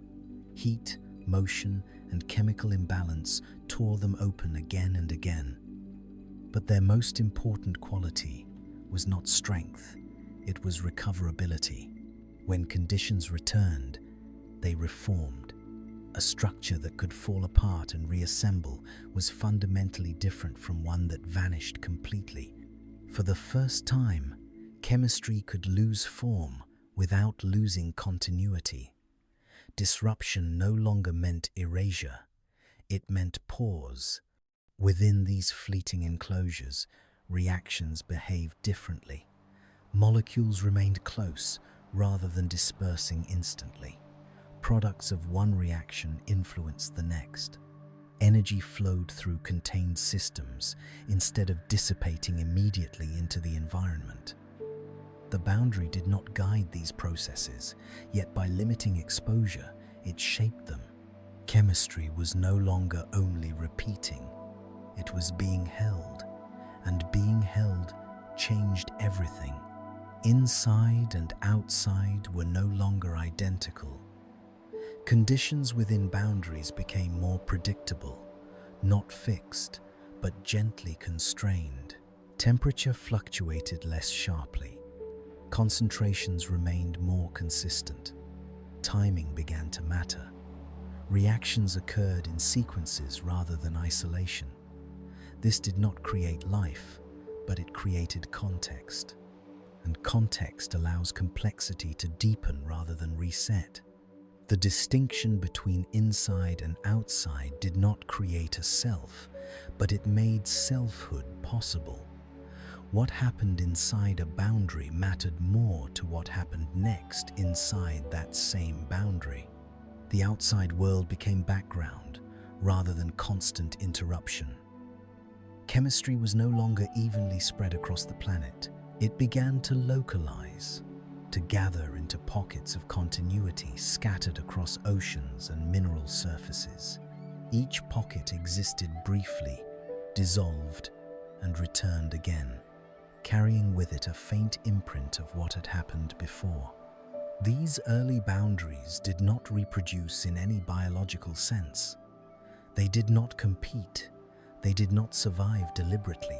Heat, motion, and chemical imbalance tore them open again and again. But their most important quality was not strength, it was recoverability. When conditions returned, they reformed. A structure that could fall apart and reassemble was fundamentally different from one that vanished completely. For the first time, chemistry could lose form without losing continuity. Disruption no longer meant erasure. It meant pause. Within these fleeting enclosures, reactions behaved differently. Molecules remained close rather than dispersing instantly. Products of one reaction influenced the next. Energy flowed through contained systems instead of dissipating immediately into the environment. The boundary did not guide these processes, yet by limiting exposure, it shaped them. Chemistry was no longer only repeating, it was being held, and being held changed everything. Inside and outside were no longer identical. Conditions within boundaries became more predictable, not fixed, but gently constrained. Temperature fluctuated less sharply. Concentrations remained more consistent. Timing began to matter. Reactions occurred in sequences rather than isolation. This did not create life, but it created context. And context allows complexity to deepen rather than reset. The distinction between inside and outside did not create a self, but it made selfhood possible. What happened inside a boundary mattered more to what happened next inside that same boundary. The outside world became background rather than constant interruption. Chemistry was no longer evenly spread across the planet. It began to localize, to gather into pockets of continuity scattered across oceans and mineral surfaces. Each pocket existed briefly, dissolved, and returned again, carrying with it a faint imprint of what had happened before. These early boundaries did not reproduce in any biological sense. They did not compete. They did not survive deliberately.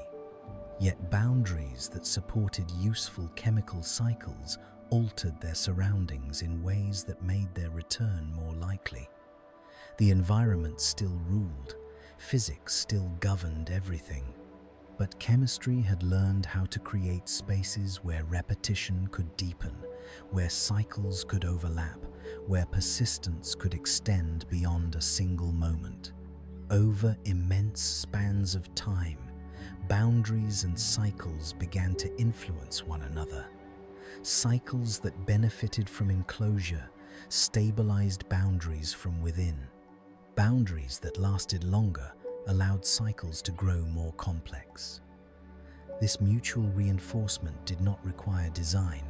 Yet boundaries that supported useful chemical cycles altered their surroundings in ways that made their return more likely. The environment still ruled, physics still governed everything, but chemistry had learned how to create spaces where repetition could deepen, where cycles could overlap, where persistence could extend beyond a single moment. Over immense spans of time, boundaries and cycles began to influence one another. Cycles that benefited from enclosure stabilized boundaries from within. Boundaries that lasted longer allowed cycles to grow more complex. This mutual reinforcement did not require design.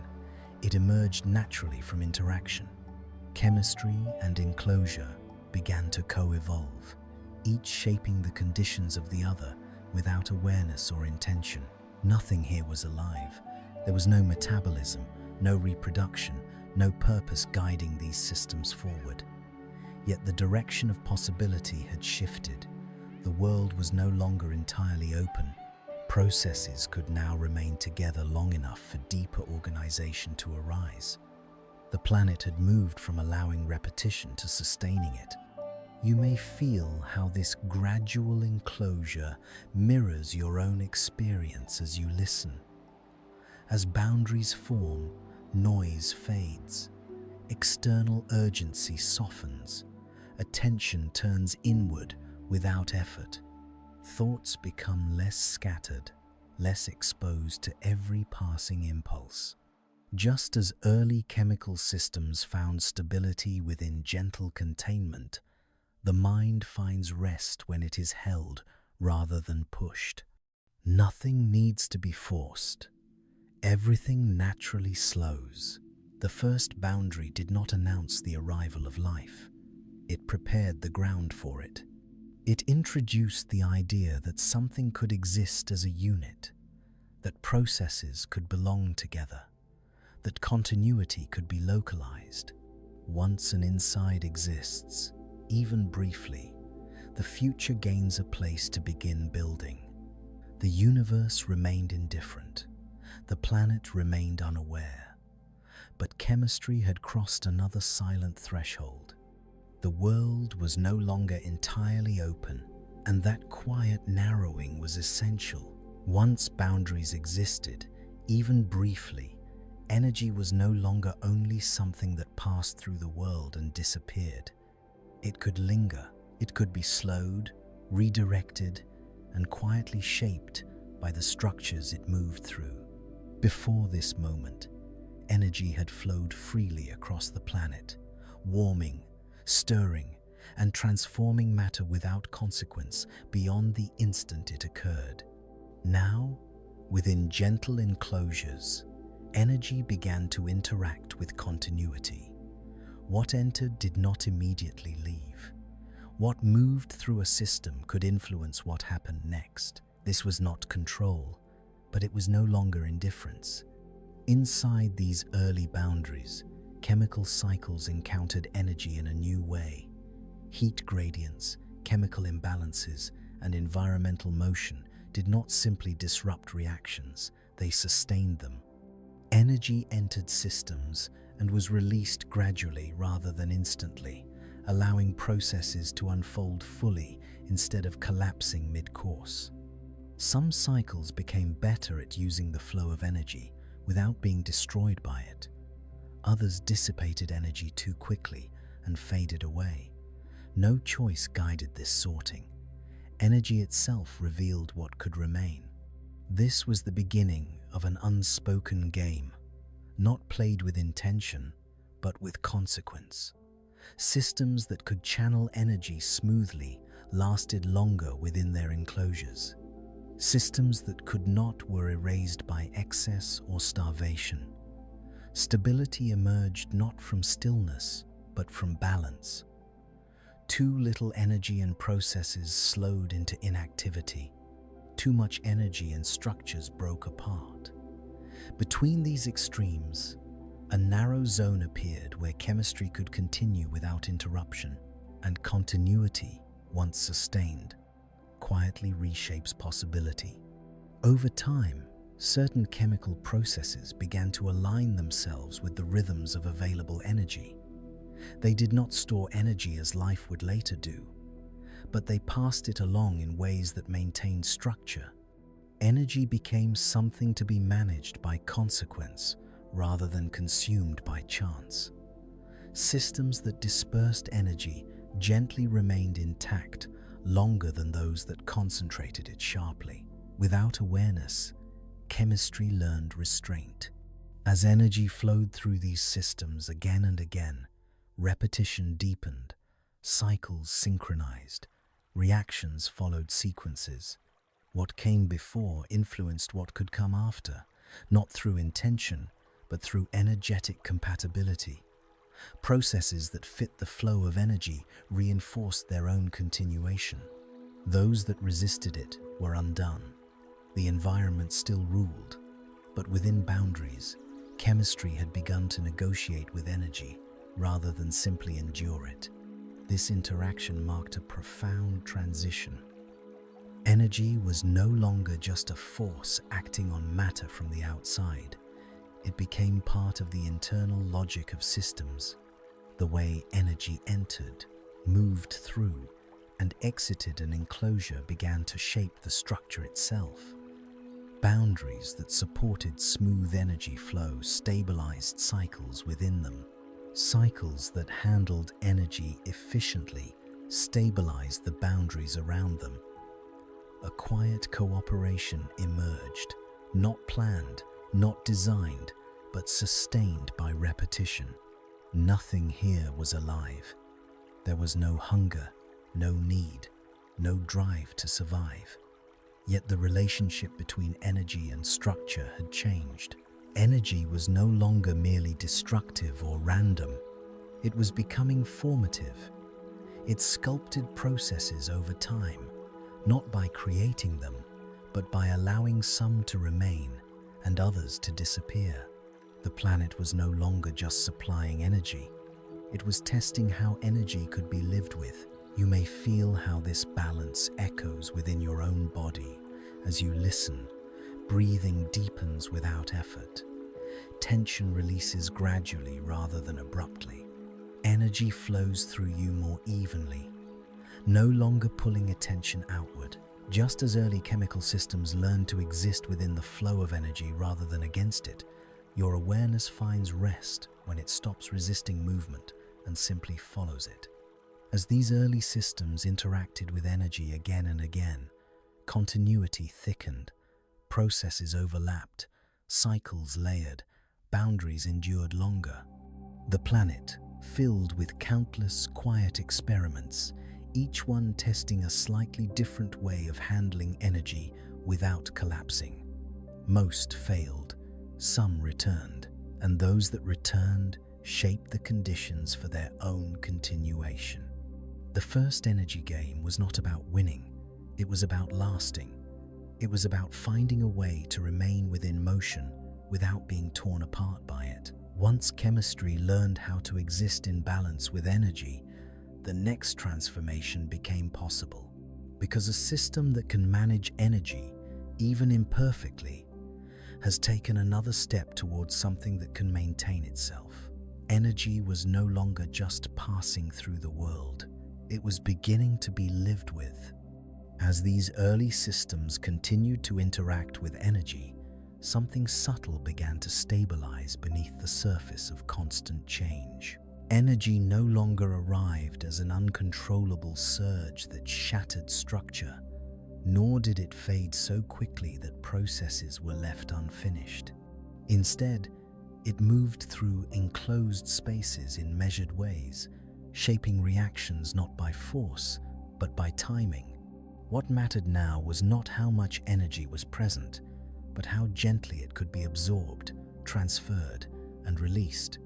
It emerged naturally from interaction. Chemistry and enclosure began to co-evolve, each shaping the conditions of the other without awareness or intention. Nothing here was alive. There was no metabolism, no reproduction, no purpose guiding these systems forward. Yet the direction of possibility had shifted. The world was no longer entirely open. Processes could now remain together long enough for deeper organization to arise. The planet had moved from allowing repetition to sustaining it. You may feel how this gradual enclosure mirrors your own experience as you listen. As boundaries form, noise fades. External urgency softens. Attention turns inward without effort. Thoughts become less scattered, less exposed to every passing impulse. Just as early chemical systems found stability within gentle containment, the mind finds rest when it is held rather than pushed. Nothing needs to be forced. Everything naturally slows. The first boundary did not announce the arrival of life. It prepared the ground for it. It introduced the idea that something could exist as a unit, that processes could belong together, that continuity could be localized. Once an inside exists, even briefly, the future gains a place to begin building. The universe remained indifferent. The planet remained unaware. But chemistry had crossed another silent threshold. The world was no longer entirely open, and that quiet narrowing was essential. Once boundaries existed, even briefly, energy was no longer only something that passed through the world and disappeared. It could linger. It could be slowed, redirected, and quietly shaped by the structures it moved through. Before this moment, energy had flowed freely across the planet, warming, stirring, and transforming matter without consequence beyond the instant it occurred. Now, within gentle enclosures, energy began to interact with continuity. What entered did not immediately leave. What moved through a system could influence what happened next. This was not control, but it was no longer indifference. Inside these early boundaries, chemical cycles encountered energy in a new way. Heat gradients, chemical imbalances, and environmental motion did not simply disrupt reactions, they sustained them. Energy entered systems and was released gradually rather than instantly, allowing processes to unfold fully instead of collapsing mid-course. Some cycles became better at using the flow of energy without being destroyed by it. Others dissipated energy too quickly and faded away. No choice guided this sorting. Energy itself revealed what could remain. This was the beginning of an unspoken game, not played with intention, but with consequence. Systems that could channel energy smoothly lasted longer within their enclosures. Systems that could not were erased by excess or starvation. Stability emerged not from stillness, but from balance. Too little energy and processes slowed into inactivity. Too much energy and structures broke apart. Between these extremes, a narrow zone appeared where chemistry could continue without interruption, and continuity, once sustained, quietly reshapes possibility. Over time, certain chemical processes began to align themselves with the rhythms of available energy. They did not store energy as life would later do, but they passed it along in ways that maintained structure. Energy became something to be managed by consequence rather than consumed by chance. Systems that dispersed energy gently remained intact longer than those that concentrated it sharply. Without awareness, chemistry learned restraint. As energy flowed through these systems again and again, repetition deepened, cycles synchronized, reactions followed sequences. What came before influenced what could come after, not through intention, but through energetic compatibility. Processes that fit the flow of energy reinforced their own continuation. Those that resisted it were undone. The environment still ruled, but within boundaries, chemistry had begun to negotiate with energy rather than simply endure it. This interaction marked a profound transition. Energy was no longer just a force acting on matter from the outside. It became part of the internal logic of systems. The way energy entered, moved through, and exited an enclosure began to shape the structure itself. Boundaries that supported smooth energy flow stabilized cycles within them. Cycles that handled energy efficiently stabilized the boundaries around them. A quiet cooperation emerged, not planned, not designed, but sustained by repetition. Nothing here was alive. There was no hunger, no need, no drive to survive. Yet the relationship between energy and structure had changed. Energy was no longer merely destructive or random. It was becoming formative. It sculpted processes over time, not by creating them, but by allowing some to remain and others to disappear. The planet was no longer just supplying energy. It was testing how energy could be lived with. You may feel how this balance echoes within your own body as you listen. Breathing deepens without effort. Tension releases gradually rather than abruptly. Energy flows through you more evenly, no longer pulling attention outward. Just as early chemical systems learned to exist within the flow of energy rather than against it, your awareness finds rest when it stops resisting movement and simply follows it. As these early systems interacted with energy again and again, continuity thickened, processes overlapped, cycles layered, boundaries endured longer. The planet, filled with countless quiet experiments, each one testing a slightly different way of handling energy without collapsing. Most failed, some returned, and those that returned shaped the conditions for their own continuation. The first energy game was not about winning, it was about lasting. It was about finding a way to remain within motion without being torn apart by it. Once chemistry learned how to exist in balance with energy, the next transformation became possible. Because a system that can manage energy, even imperfectly, has taken another step towards something that can maintain itself. Energy was no longer just passing through the world, it was beginning to be lived with. As these early systems continued to interact with energy, something subtle began to stabilize beneath the surface of constant change. Energy no longer arrived as an uncontrollable surge that shattered structure, nor did it fade so quickly that processes were left unfinished. Instead, it moved through enclosed spaces in measured ways, shaping reactions not by force, but by timing. What mattered now was not how much energy was present, but how gently it could be absorbed, transferred, and released.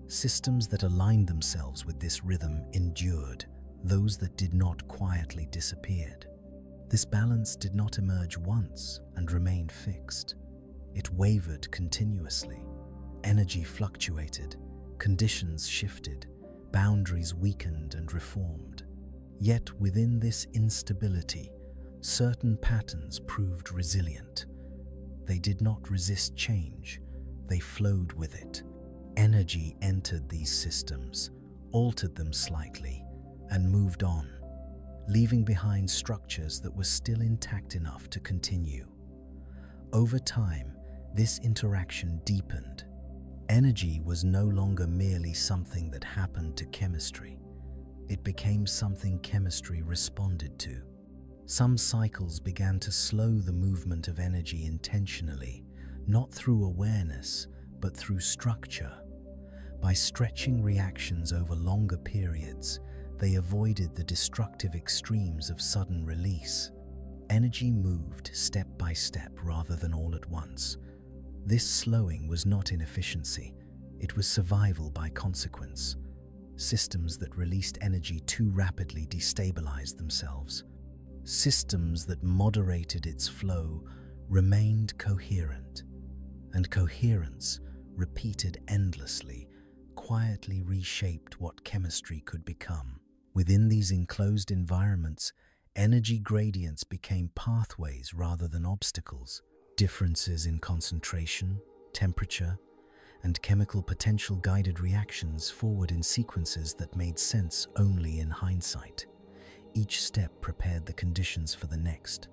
Systems that aligned themselves with this rhythm endured, those that did not quietly disappeared. This balance did not emerge once and remain fixed. It wavered continuously. Energy fluctuated, conditions shifted, boundaries weakened and reformed. Yet within this instability, certain patterns proved resilient. They did not resist change, they flowed with it. Energy entered these systems, altered them slightly, and moved on, leaving behind structures that were still intact enough to continue. Over time, this interaction deepened. Energy was no longer merely something that happened to chemistry. It became something chemistry responded to. Some cycles began to slow the movement of energy intentionally, not through awareness, but through structure. By stretching reactions over longer periods, they avoided the destructive extremes of sudden release. Energy moved step by step rather than all at once. This slowing was not inefficiency, it was survival by consequence. Systems that released energy too rapidly destabilized themselves. Systems that moderated its flow remained coherent, and coherence, repeated endlessly, quietly reshaped what chemistry could become. Within these enclosed environments, energy gradients became pathways rather than obstacles. Differences in concentration, temperature, and chemical potential guided reactions forward in sequences that made sense only in hindsight. Each step prepared the conditions for the next.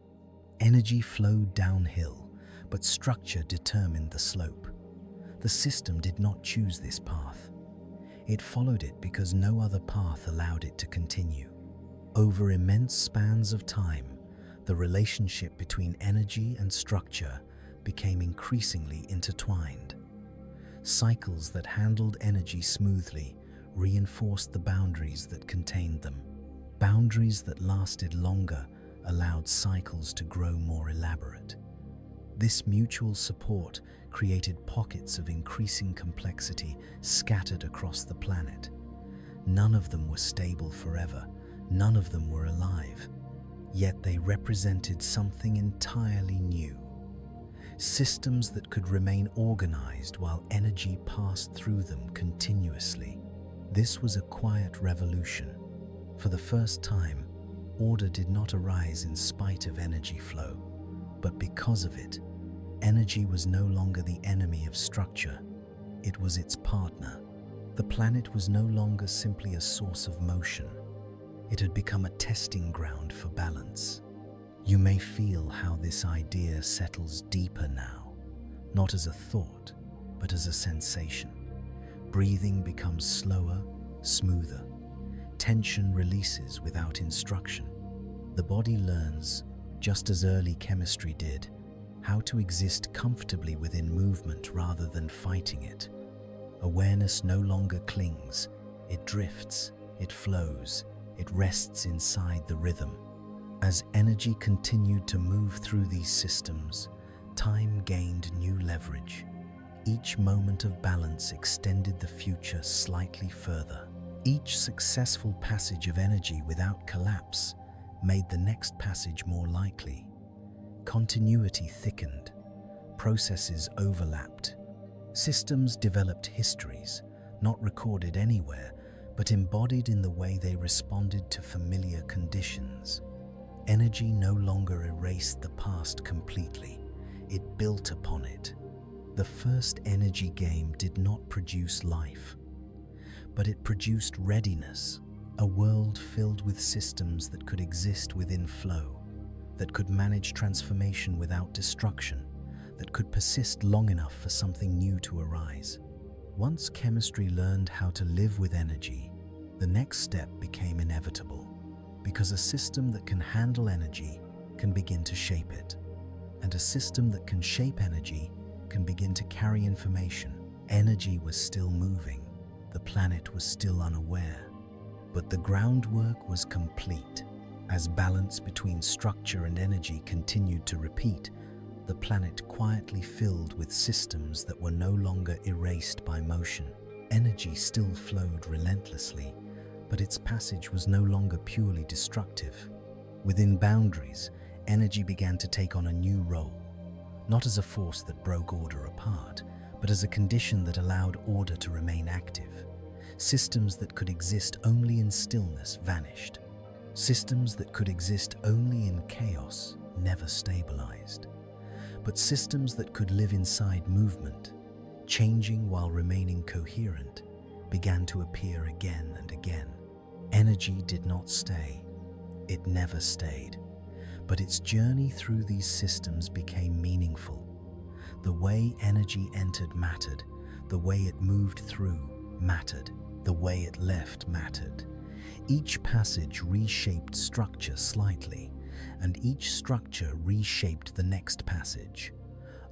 Energy flowed downhill, but structure determined the slope. The system did not choose this path. It followed it because no other path allowed it to continue. Over immense spans of time, the relationship between energy and structure became increasingly intertwined. Cycles that handled energy smoothly reinforced the boundaries that contained them. Boundaries that lasted longer allowed cycles to grow more elaborate. This mutual support created pockets of increasing complexity scattered across the planet. None of them were stable forever, none of them were alive, yet they represented something entirely new. Systems that could remain organized while energy passed through them continuously. This was a quiet revolution. For the first time, order did not arise in spite of energy flow, but because of it. Energy was no longer the enemy of structure, it was its partner. The planet was no longer simply a source of motion, it had become a testing ground for balance. You may feel how this idea settles deeper now, not as a thought, but as a sensation. Breathing becomes slower, smoother. Tension releases without instruction. The body learns, just as early chemistry did, how to exist comfortably within movement rather than fighting it. Awareness no longer clings, it drifts, it flows, it rests inside the rhythm. As energy continued to move through these systems, time gained new leverage. Each moment of balance extended the future slightly further. Each successful passage of energy without collapse made the next passage more likely. Continuity thickened, processes overlapped. Systems developed histories, not recorded anywhere, but embodied in the way they responded to familiar conditions. Energy no longer erased the past completely, it built upon it. The first energy game did not produce life, but it produced readiness, a world filled with systems that could exist within flow, that could manage transformation without destruction, that could persist long enough for something new to arise. Once chemistry learned how to live with energy, the next step became inevitable, because a system that can handle energy can begin to shape it, and a system that can shape energy can begin to carry information. Energy was still moving, the planet was still unaware, but the groundwork was complete. As balance between structure and energy continued to repeat, the planet quietly filled with systems that were no longer erased by motion. Energy still flowed relentlessly, but its passage was no longer purely destructive. Within boundaries, energy began to take on a new role, not as a force that broke order apart, but as a condition that allowed order to remain active. Systems that could exist only in stillness vanished. Systems that could exist only in chaos never stabilized. But systems that could live inside movement, changing while remaining coherent, began to appear again and again. Energy did not stay. It never stayed. But its journey through these systems became meaningful. The way energy entered mattered. The way it moved through mattered. The way it left mattered. Each passage reshaped structure slightly, and each structure reshaped the next passage.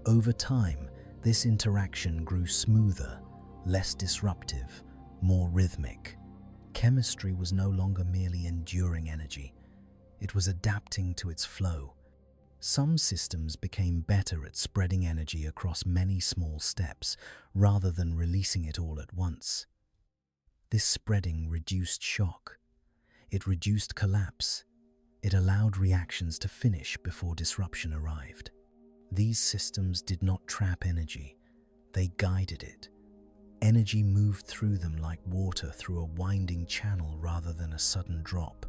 Over time, this interaction grew smoother, less disruptive, more rhythmic. Chemistry was no longer merely enduring energy. It was adapting to its flow. Some systems became better at spreading energy across many small steps, rather than releasing it all at once. This spreading reduced shock. It reduced collapse. It allowed reactions to finish before disruption arrived. These systems did not trap energy. They guided it. Energy moved through them like water through a winding channel rather than a sudden drop.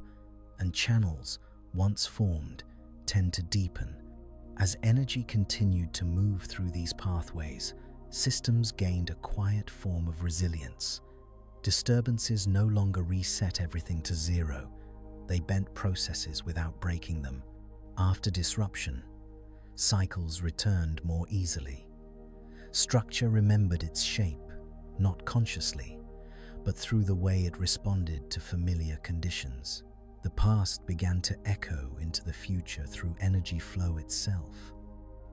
And channels, once formed, tend to deepen. As energy continued to move through these pathways, systems gained a quiet form of resilience. Disturbances no longer reset everything to zero. They bent processes without breaking them. After disruption, cycles returned more easily. Structure remembered its shape, not consciously, but through the way it responded to familiar conditions. The past began to echo into the future through energy flow itself.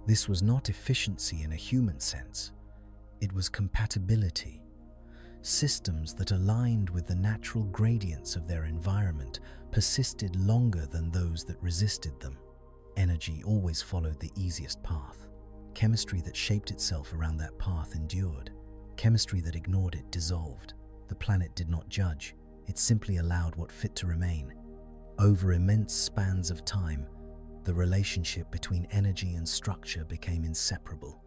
This was not efficiency in a human sense. It was compatibility. Systems that aligned with the natural gradients of their environment persisted longer than those that resisted them. Energy always followed the easiest path. Chemistry that shaped itself around that path endured. Chemistry that ignored it dissolved. The planet did not judge. It simply allowed what fit to remain. Over immense spans of time, the relationship between energy and structure became inseparable.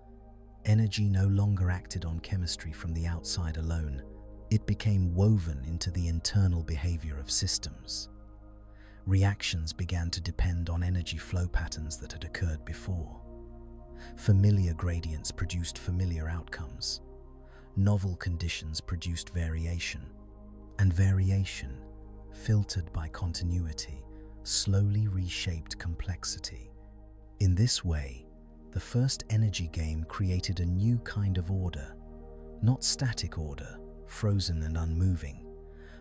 Energy no longer acted on chemistry from the outside alone. It became woven into the internal behavior of systems. Reactions began to depend on energy flow patterns that had occurred before. Familiar gradients produced familiar outcomes. Novel conditions produced variation. And variation, filtered by continuity, slowly reshaped complexity. In this way, the first energy game created a new kind of order, not static order, frozen and unmoving,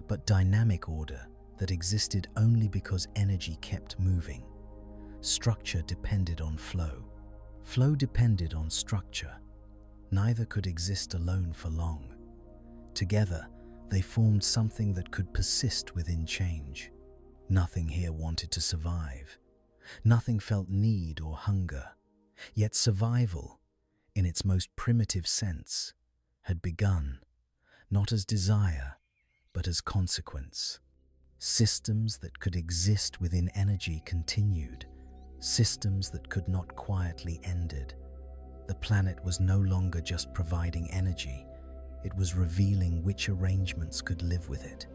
but dynamic order that existed only because energy kept moving. Structure depended on flow. Flow depended on structure. Neither could exist alone for long. Together, they formed something that could persist within change. Nothing here wanted to survive. Nothing felt need or hunger. Yet survival, in its most primitive sense, had begun, not as desire, but as consequence. Systems that could exist within energy continued. Systems that could not quietly ended. The planet was no longer just providing energy, it was revealing which arrangements could live with it.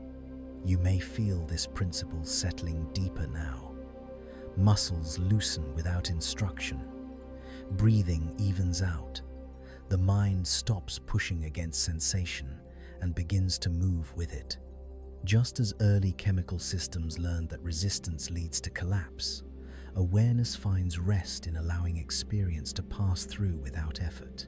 You may feel this principle settling deeper now. Muscles loosen without instruction. Breathing evens out. The mind stops pushing against sensation and begins to move with it. Just as early chemical systems learned that resistance leads to collapse, awareness finds rest in allowing experience to pass through without effort.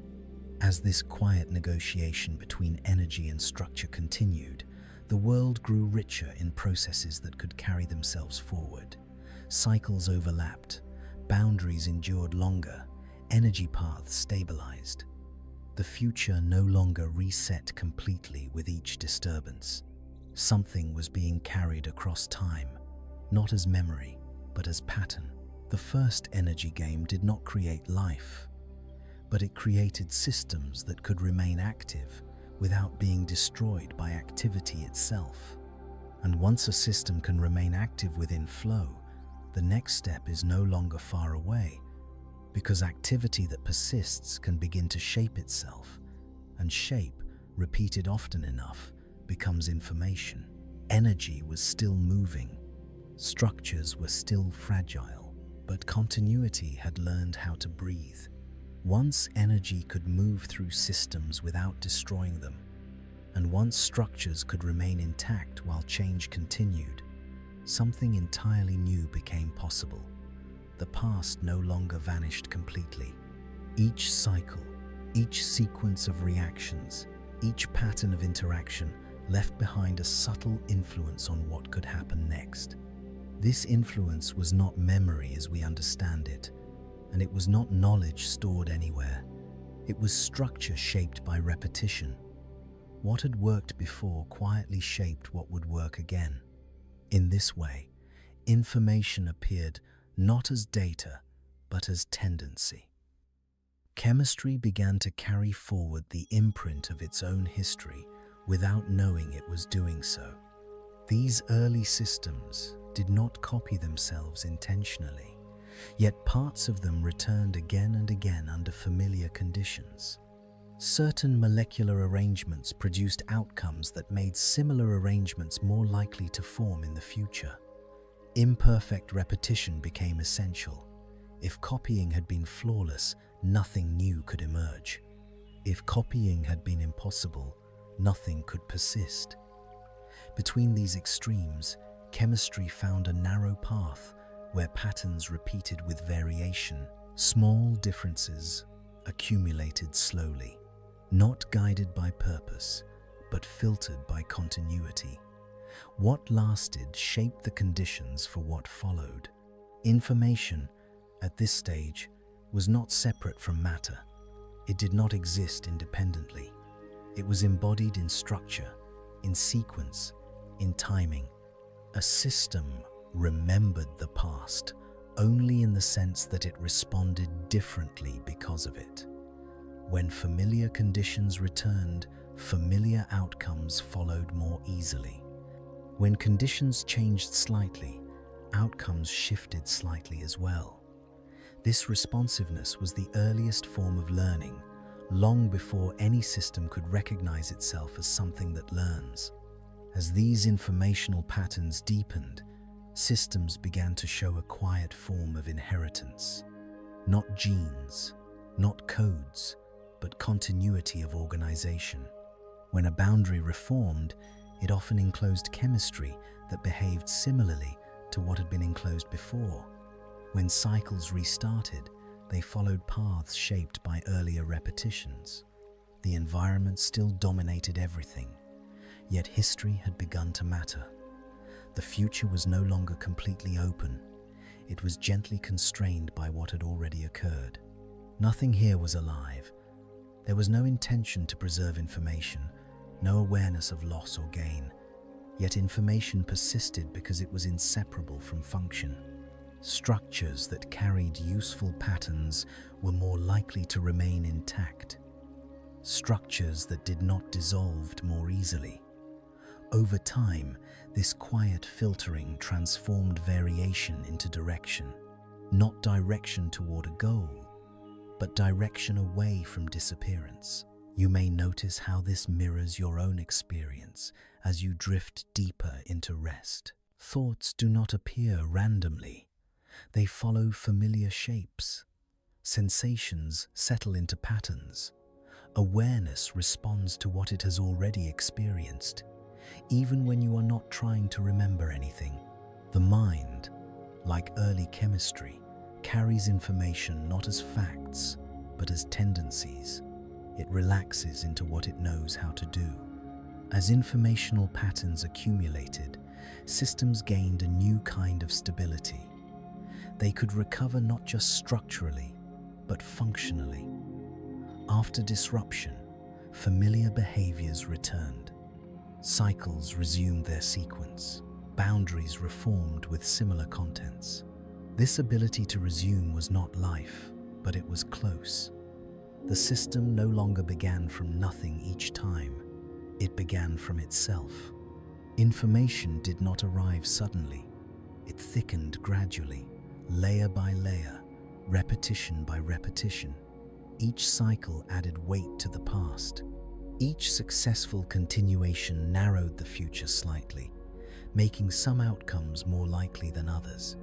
As this quiet negotiation between energy and structure continued, the world grew richer in processes that could carry themselves forward. Cycles overlapped, boundaries endured longer, energy paths stabilized. The future no longer reset completely with each disturbance. Something was being carried across time, not as memory, but as pattern. The first energy game did not create life, but it created systems that could remain active without being destroyed by activity itself. And once a system can remain active within flow, the next step is no longer far away, because activity that persists can begin to shape itself, and shape, repeated often enough, becomes information. Energy was still moving, structures were still fragile, but continuity had learned how to breathe. Once energy could move through systems without destroying them, and once structures could remain intact while change continued, something entirely new became possible. The past no longer vanished completely. Each cycle, each sequence of reactions, each pattern of interaction left behind a subtle influence on what could happen next. This influence was not memory as we understand it, and it was not knowledge stored anywhere. It was structure shaped by repetition. What had worked before quietly shaped what would work again. In this way, information appeared not as data, but as tendency. Chemistry began to carry forward the imprint of its own history without knowing it was doing so. These early systems did not copy themselves intentionally, yet parts of them returned again and again under familiar conditions. Certain molecular arrangements produced outcomes that made similar arrangements more likely to form in the future. Imperfect repetition became essential. If copying had been flawless, nothing new could emerge. If copying had been impossible, nothing could persist. Between these extremes, chemistry found a narrow path where patterns repeated with variation. Small differences accumulated slowly, not guided by purpose, but filtered by continuity. What lasted shaped the conditions for what followed. Information, at this stage, was not separate from matter. It did not exist independently. It was embodied in structure, in sequence, in timing. A system remembered the past only in the sense that it responded differently because of it. When familiar conditions returned, familiar outcomes followed more easily. When conditions changed slightly, outcomes shifted slightly as well. This responsiveness was the earliest form of learning, long before any system could recognize itself as something that learns. As these informational patterns deepened, systems began to show a quiet form of inheritance. Not genes, not codes, but continuity of organization. When a boundary reformed, it often enclosed chemistry that behaved similarly to what had been enclosed before. When cycles restarted, they followed paths shaped by earlier repetitions. The environment still dominated everything, Yet history had begun to matter. The future was no longer completely open. It was gently constrained by what had already occurred. Nothing here was alive. There was no intention to preserve information, no awareness of loss or gain. Yet information persisted because it was inseparable from function. Structures that carried useful patterns were more likely to remain intact. Structures that did not dissolve more easily. Over time, this quiet filtering transformed variation into direction. Not direction toward a goal, but direction away from disappearance. You may notice how this mirrors your own experience as you drift deeper into rest. Thoughts do not appear randomly. They follow familiar shapes. Sensations settle into patterns. Awareness responds to what it has already experienced. Even when you are not trying to remember anything, the mind, like early chemistry, carries information not as facts, but as tendencies. It relaxes into what it knows how to do. As informational patterns accumulated, systems gained a new kind of stability. They could recover not just structurally, but functionally. After disruption, familiar behaviors returned. Cycles resumed their sequence. Boundaries reformed with similar contents. This ability to resume was not life, but it was close. The system no longer began from nothing each time. It began from itself. Information did not arrive suddenly. It thickened gradually, layer by layer, repetition by repetition. Each cycle added weight to the past. Each successful continuation narrowed the future slightly, making some outcomes more likely than others.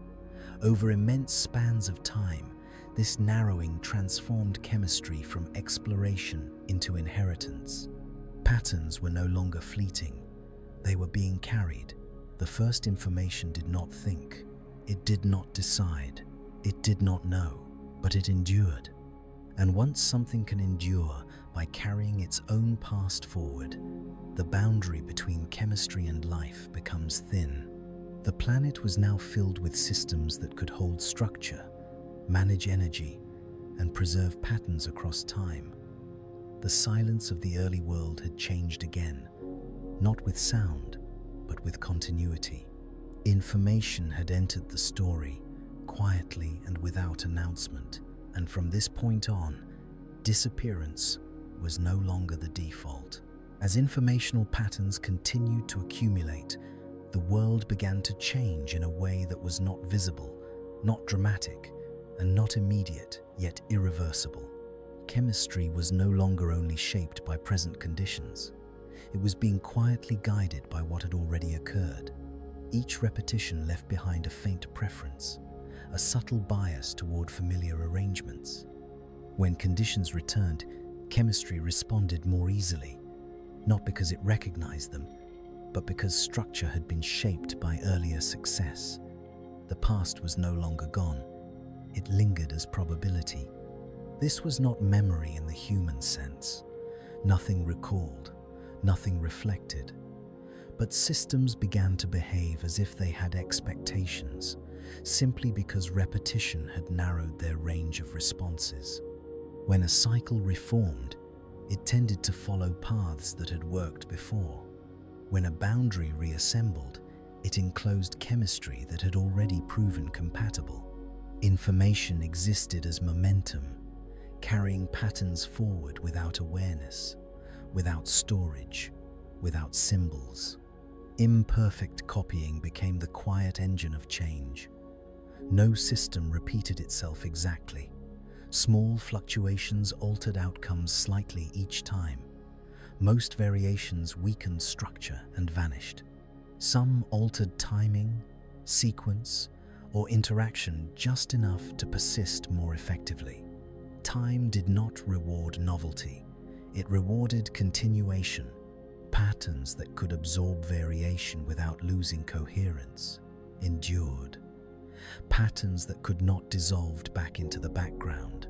Over immense spans of time, this narrowing transformed chemistry from exploration into inheritance. Patterns were no longer fleeting. They were being carried. The first information did not think. It did not decide. It did not know, but it endured. And once something can endure by carrying its own past forward, the boundary between chemistry and life becomes thin. The planet was now filled with systems that could hold structure, manage energy, and preserve patterns across time. The silence of the early world had changed again, not with sound, but with continuity. Information had entered the story, quietly and without announcement, and from this point on, disappearance was no longer the default. As informational patterns continued to accumulate, the world began to change in a way that was not visible, not dramatic, and not immediate, yet irreversible. Chemistry was no longer only shaped by present conditions. It was being quietly guided by what had already occurred. Each repetition left behind a faint preference, a subtle bias toward familiar arrangements. When conditions returned, chemistry responded more easily, not because it recognized them, but because structure had been shaped by earlier success. The past was no longer gone. It lingered as probability. This was not memory in the human sense. Nothing recalled, nothing reflected. But systems began to behave as if they had expectations, simply because repetition had narrowed their range of responses. When a cycle reformed, it tended to follow paths that had worked before. When a boundary reassembled, it enclosed chemistry that had already proven compatible. Information existed as momentum, carrying patterns forward without awareness, without storage, without symbols. Imperfect copying became the quiet engine of change. No system repeated itself exactly. Small fluctuations altered outcomes slightly each time. Most variations weakened structure and vanished. Some altered timing, sequence, or interaction just enough to persist more effectively. Time did not reward novelty. It rewarded continuation. Patterns that could absorb variation without losing coherence endured. Patterns that could not dissolve back into the background.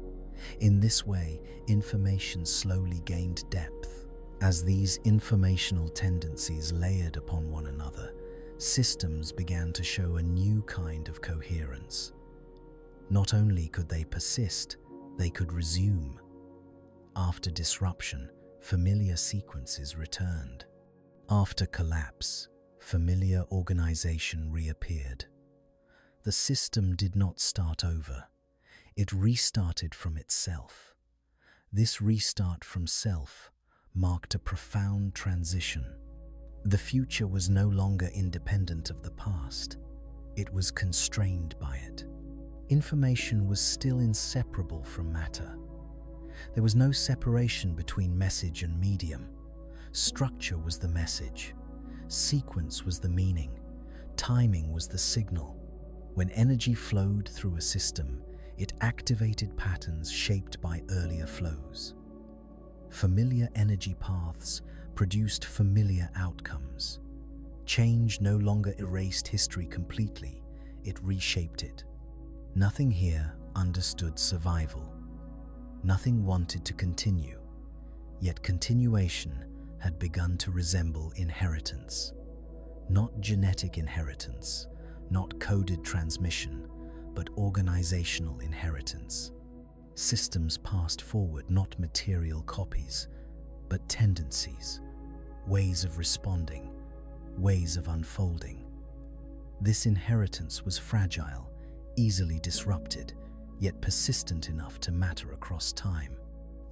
In this way, information slowly gained depth. As these informational tendencies layered upon one another, systems began to show a new kind of coherence. Not only could they persist, they could resume. After disruption, familiar sequences returned. After collapse, familiar organization reappeared. The system did not start over. It restarted from itself. This restart from self marked a profound transition. The future was no longer independent of the past. It was constrained by it. Information was still inseparable from matter. There was no separation between message and medium. Structure was the message. Sequence was the meaning. Timing was the signal. When energy flowed through a system, it activated patterns shaped by earlier flows. Familiar energy paths produced familiar outcomes. Change no longer erased history completely, it reshaped it. Nothing here understood survival. Nothing wanted to continue, yet continuation had begun to resemble inheritance. Not genetic inheritance, not coded transmission, but organizational inheritance. Systems passed forward not material copies, but tendencies, ways of responding, ways of unfolding. This inheritance was fragile, easily disrupted, yet persistent enough to matter across time.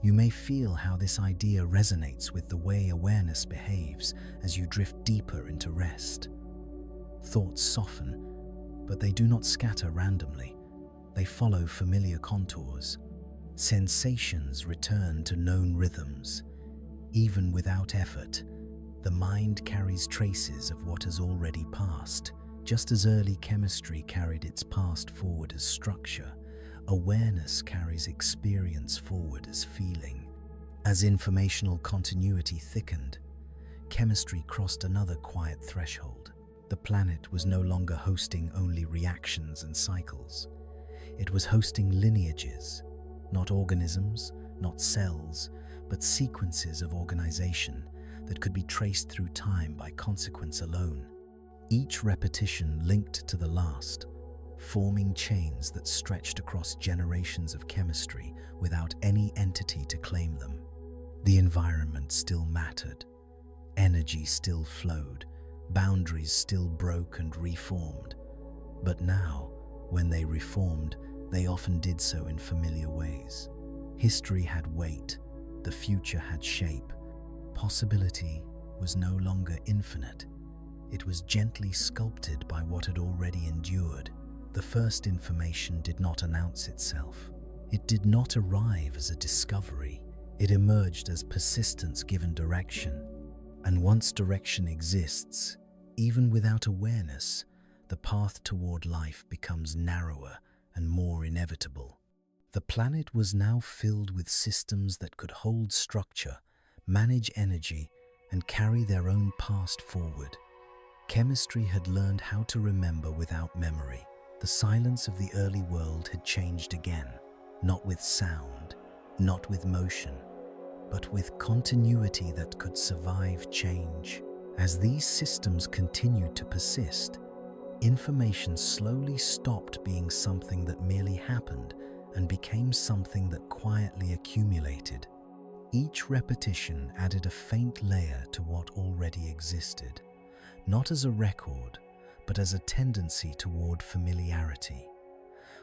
You may feel how this idea resonates with the way awareness behaves as you drift deeper into rest. Thoughts soften, but they do not scatter randomly. They follow familiar contours. Sensations return to known rhythms. Even without effort, the mind carries traces of what has already passed. Just as early chemistry carried its past forward as structure, awareness carries experience forward as feeling. As informational continuity thickened, chemistry crossed another quiet threshold. The planet was no longer hosting only reactions and cycles. It was hosting lineages, not organisms, not cells, but sequences of organization that could be traced through time by consequence alone. Each repetition linked to the last, forming chains that stretched across generations of chemistry without any entity to claim them. The environment still mattered, energy still flowed, boundaries still broke and reformed. But now, when they reformed, they often did so in familiar ways. History had weight, the future had shape. Possibility was no longer infinite. It was gently sculpted by what had already endured. The first information did not announce itself. It did not arrive as a discovery. It emerged as persistence given direction. And once direction exists, even without awareness, the path toward life becomes narrower and more inevitable. The planet was now filled with systems that could hold structure, manage energy, and carry their own past forward. Chemistry had learned how to remember without memory. The silence of the early world had changed again, not with sound, not with motion, but with continuity that could survive change. As these systems continued to persist, information slowly stopped being something that merely happened and became something that quietly accumulated. Each repetition added a faint layer to what already existed, not as a record, but as a tendency toward familiarity.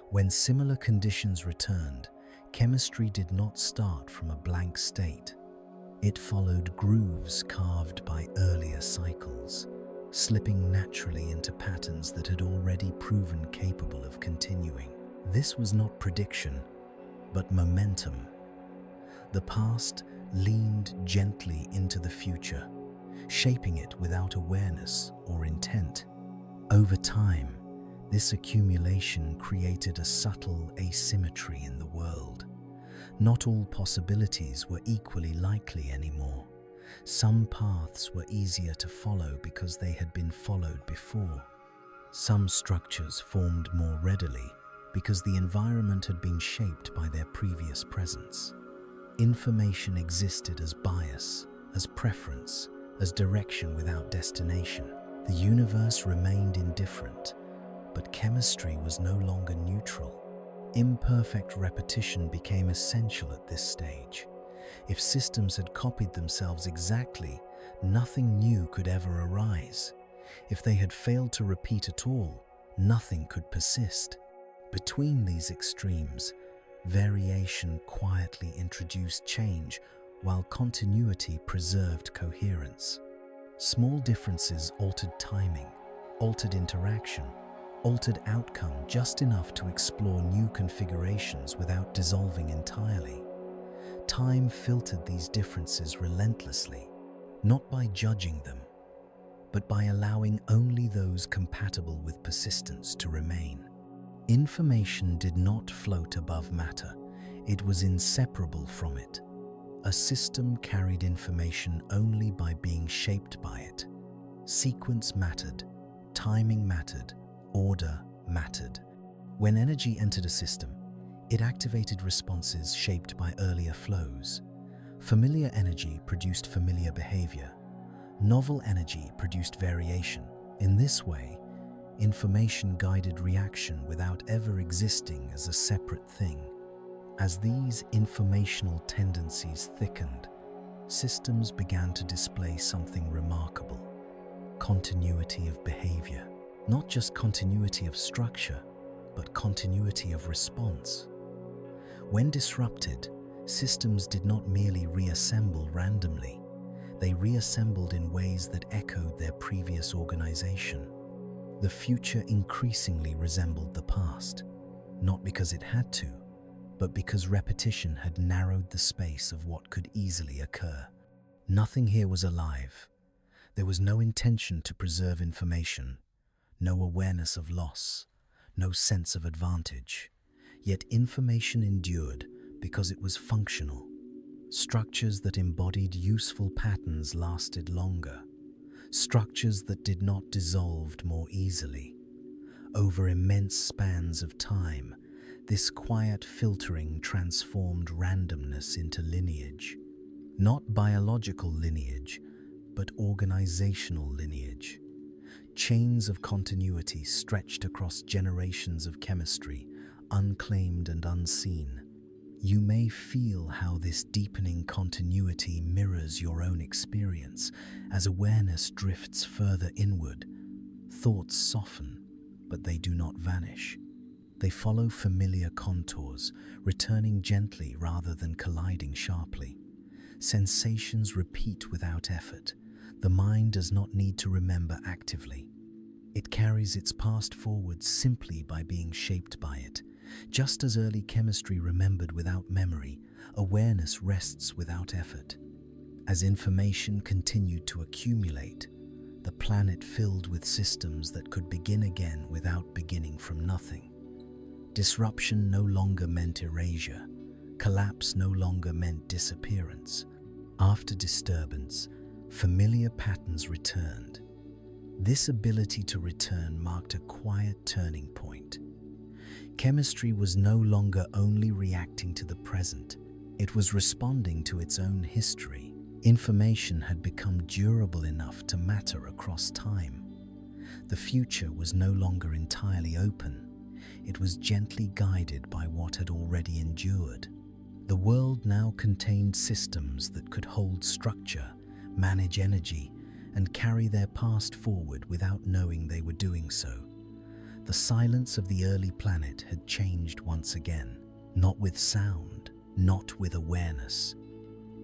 When similar conditions returned, chemistry did not start from a blank state. It followed grooves carved by earlier cycles, slipping naturally into patterns that had already proven capable of continuing. This was not prediction, but momentum. The past leaned gently into the future, shaping it without awareness or intent. Over time, this accumulation created a subtle asymmetry in the world. Not all possibilities were equally likely anymore. Some paths were easier to follow because they had been followed before. Some structures formed more readily because the environment had been shaped by their previous presence. Information existed as bias, as preference, as direction without destination. The universe remained indifferent, but chemistry was no longer neutral. Imperfect repetition became essential at this stage. If systems had copied themselves exactly, nothing new could ever arise. If they had failed to repeat at all, nothing could persist. Between these extremes, variation quietly introduced change, while continuity preserved coherence. Small differences altered timing, altered interaction, altered outcome just enough to explore new configurations without dissolving entirely. Time filtered these differences relentlessly, not by judging them, but by allowing only those compatible with persistence to remain. Information did not float above matter, it was inseparable from it. A system carried information only by being shaped by it. Sequence mattered, timing mattered, order mattered. When energy entered a system, it activated responses shaped by earlier flows. Familiar energy produced familiar behavior. Novel energy produced variation. In this way, information guided reaction without ever existing as a separate thing. As these informational tendencies thickened, systems began to display something remarkable: continuity of behavior. Not just continuity of structure, but continuity of response. When disrupted, systems did not merely reassemble randomly, they reassembled in ways that echoed their previous organization. The future increasingly resembled the past, not because it had to, but because repetition had narrowed the space of what could easily occur. Nothing here was alive. There was no intention to preserve information, no awareness of loss, no sense of advantage. Yet information endured because it was functional. Structures that embodied useful patterns lasted longer. Structures that did not dissolve more easily. Over immense spans of time, this quiet filtering transformed randomness into lineage. Not biological lineage, but organizational lineage. Chains of continuity stretched across generations of chemistry, unclaimed and unseen. You may feel how this deepening continuity mirrors your own experience. As awareness drifts further inward, thoughts soften, but they do not vanish. They follow familiar contours, returning gently rather than colliding sharply. Sensations repeat without effort. The mind does not need to remember actively. It carries its past forward simply by being shaped by it. Just as early chemistry remembered without memory, awareness rests without effort. As information continued to accumulate, the planet filled with systems that could begin again without beginning from nothing. Disruption no longer meant erasure. Collapse no longer meant disappearance. After disturbance, familiar patterns returned. This ability to return marked a quiet turning point. Chemistry was no longer only reacting to the present, it was responding to its own history. Information had become durable enough to matter across time. The future was no longer entirely open, it was gently guided by what had already endured. The world now contained systems that could hold structure, manage energy, and carry their past forward without knowing they were doing so. The silence of the early planet had changed once again, not with sound, not with awareness,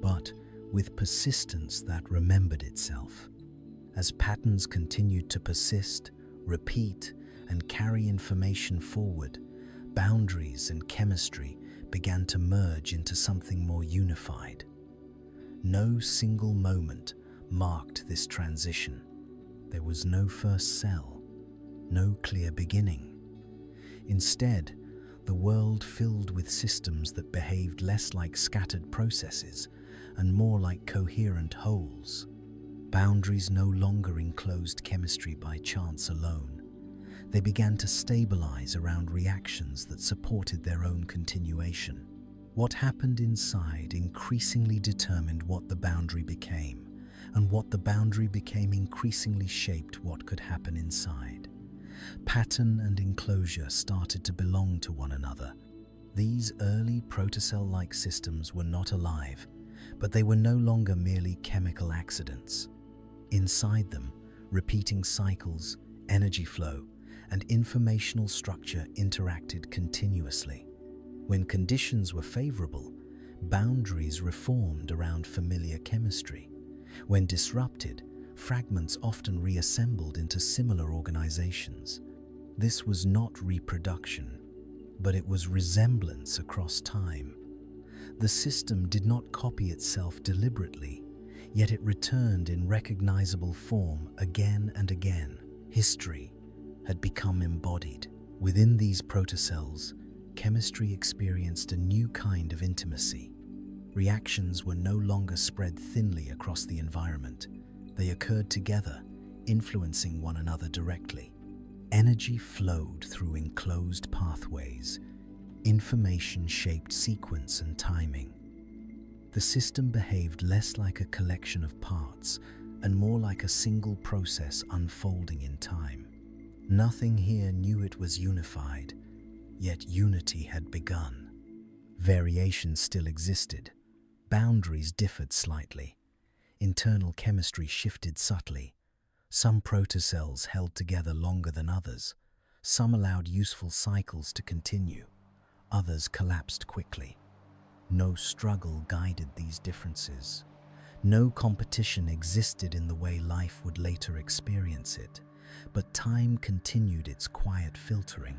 but with persistence that remembered itself. As patterns continued to persist, repeat, and carry information forward, boundaries and chemistry began to merge into something more unified. No single moment marked this transition. There was no first cell, no clear beginning. Instead, the world filled with systems that behaved less like scattered processes and more like coherent wholes. Boundaries no longer enclosed chemistry by chance alone. They began to stabilize around reactions that supported their own continuation. What happened inside increasingly determined what the boundary became, and what the boundary became increasingly shaped what could happen inside. Pattern and enclosure started to belong to one another. These early protocell-like systems were not alive, but they were no longer merely chemical accidents. Inside them, repeating cycles, energy flow, and informational structure interacted continuously. When conditions were favorable, boundaries reformed around familiar chemistry. When disrupted, fragments often reassembled into similar organizations. This was not reproduction, but it was resemblance across time. The system did not copy itself deliberately, yet it returned in recognizable form again and again. History had become embodied. Within these protocells, chemistry experienced a new kind of intimacy. Reactions were no longer spread thinly across the environment. They occurred together, influencing one another directly. Energy flowed through enclosed pathways. Information shaped sequence and timing. The system behaved less like a collection of parts and more like a single process unfolding in time. Nothing here knew it was unified, yet unity had begun. Variation still existed. Boundaries differed slightly. Internal chemistry shifted subtly. Some protocells held together longer than others. Some allowed useful cycles to continue. Others collapsed quickly. No struggle guided these differences. No competition existed in the way life would later experience it, but time continued its quiet filtering.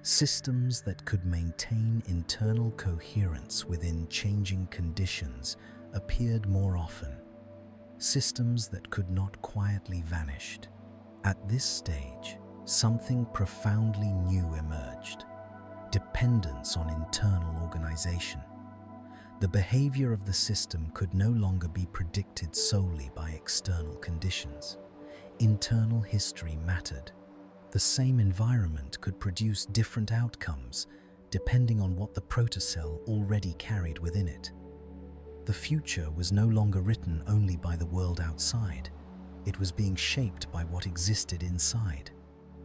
Systems that could maintain internal coherence within changing conditions appeared more often. Systems that could not quietly vanished. At this stage, something profoundly new emerged: dependence on internal organization. The behavior of the system could no longer be predicted solely by external conditions. Internal history mattered. The same environment could produce different outcomes depending on what the protocell already carried within it. The future was no longer written only by the world outside. It was being shaped by what existed inside.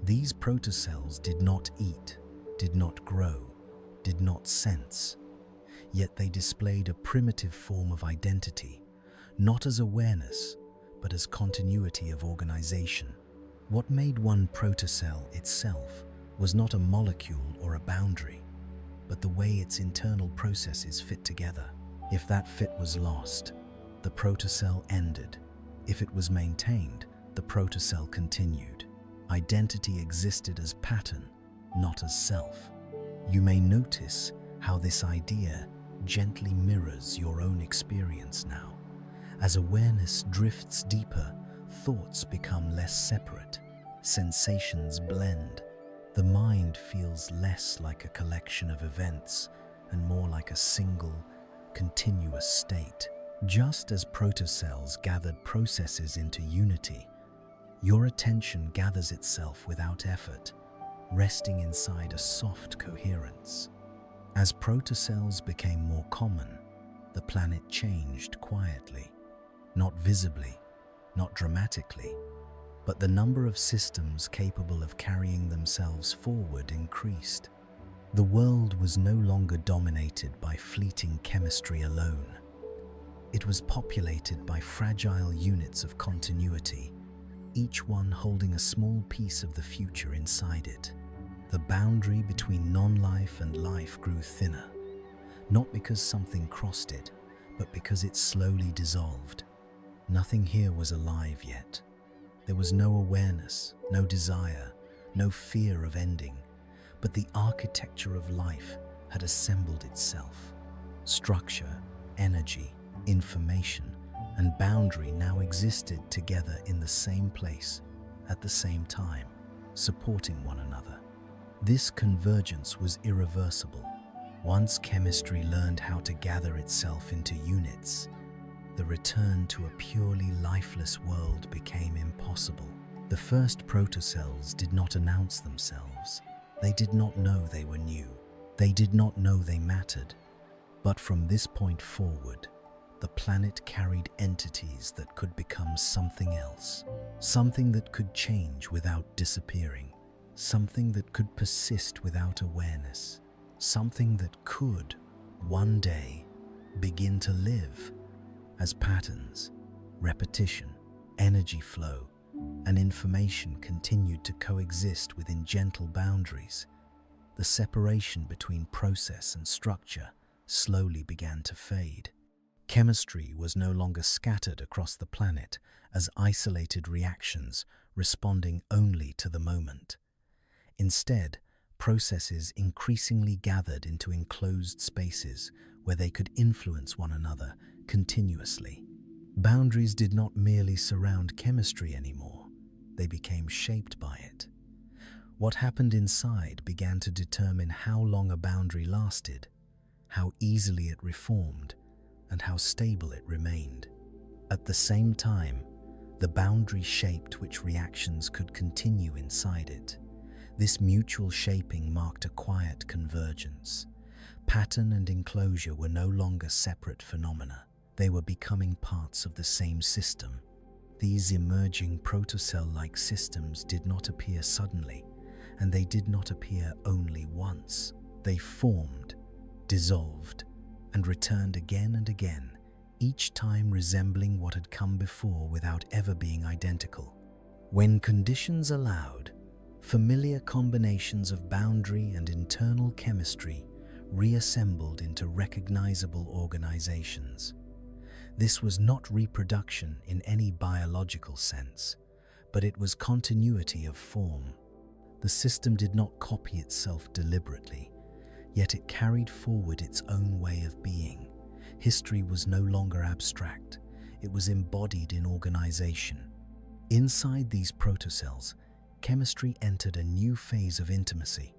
These protocells did not eat, did not grow, did not sense. Yet they displayed a primitive form of identity, not as awareness, but as continuity of organization. What made one protocell itself was not a molecule or a boundary, but the way its internal processes fit together. If that fit was lost, the protocell ended. If it was maintained, the protocell continued. Identity existed as pattern, not as self. You may notice how this idea gently mirrors your own experience now. As awareness drifts deeper, thoughts become less separate, sensations blend. The mind feels less like a collection of events and more like a single, continuous state. Just as protocells gathered processes into unity, your attention gathers itself without effort, resting inside a soft coherence. As protocells became more common, the planet changed quietly, not visibly, not dramatically, but the number of systems capable of carrying themselves forward increased. The world was no longer dominated by fleeting chemistry alone. It was populated by fragile units of continuity, each one holding a small piece of the future inside it. The boundary between non-life and life grew thinner, not because something crossed it, but because it slowly dissolved. Nothing here was alive yet. There was no awareness, no desire, no fear of ending, but the architecture of life had assembled itself. Structure, energy, information, and boundary now existed together in the same place, at the same time, supporting one another. This convergence was irreversible. Once chemistry learned how to gather itself into units, the return to a purely lifeless world became impossible. The first protocells did not announce themselves. They did not know they were new. They did not know they mattered. But from this point forward, the planet carried entities that could become something else, something that could change without disappearing, something that could persist without awareness, something that could, one day, begin to live as patterns, repetition, energy flow, and information continued to coexist within gentle boundaries. The separation between process and structure slowly began to fade. Chemistry was no longer scattered across the planet as isolated reactions responding only to the moment. Instead, processes increasingly gathered into enclosed spaces where they could influence one another continuously. Boundaries did not merely surround chemistry anymore, they became shaped by it. What happened inside began to determine how long a boundary lasted, how easily it reformed, and how stable it remained. At the same time, the boundary shaped which reactions could continue inside it. This mutual shaping marked a quiet convergence. Pattern and enclosure were no longer separate phenomena. They were becoming parts of the same system. These emerging protocell-like systems did not appear suddenly, and they did not appear only once. They formed, dissolved, and returned again and again, each time resembling what had come before without ever being identical. When conditions allowed, familiar combinations of boundary and internal chemistry reassembled into recognizable organizations. This was not reproduction in any biological sense, but it was continuity of form. The system did not copy itself deliberately, yet it carried forward its own way of being. History was no longer abstract, it was embodied in organization. Inside these protocells, chemistry entered a new phase of intimacy.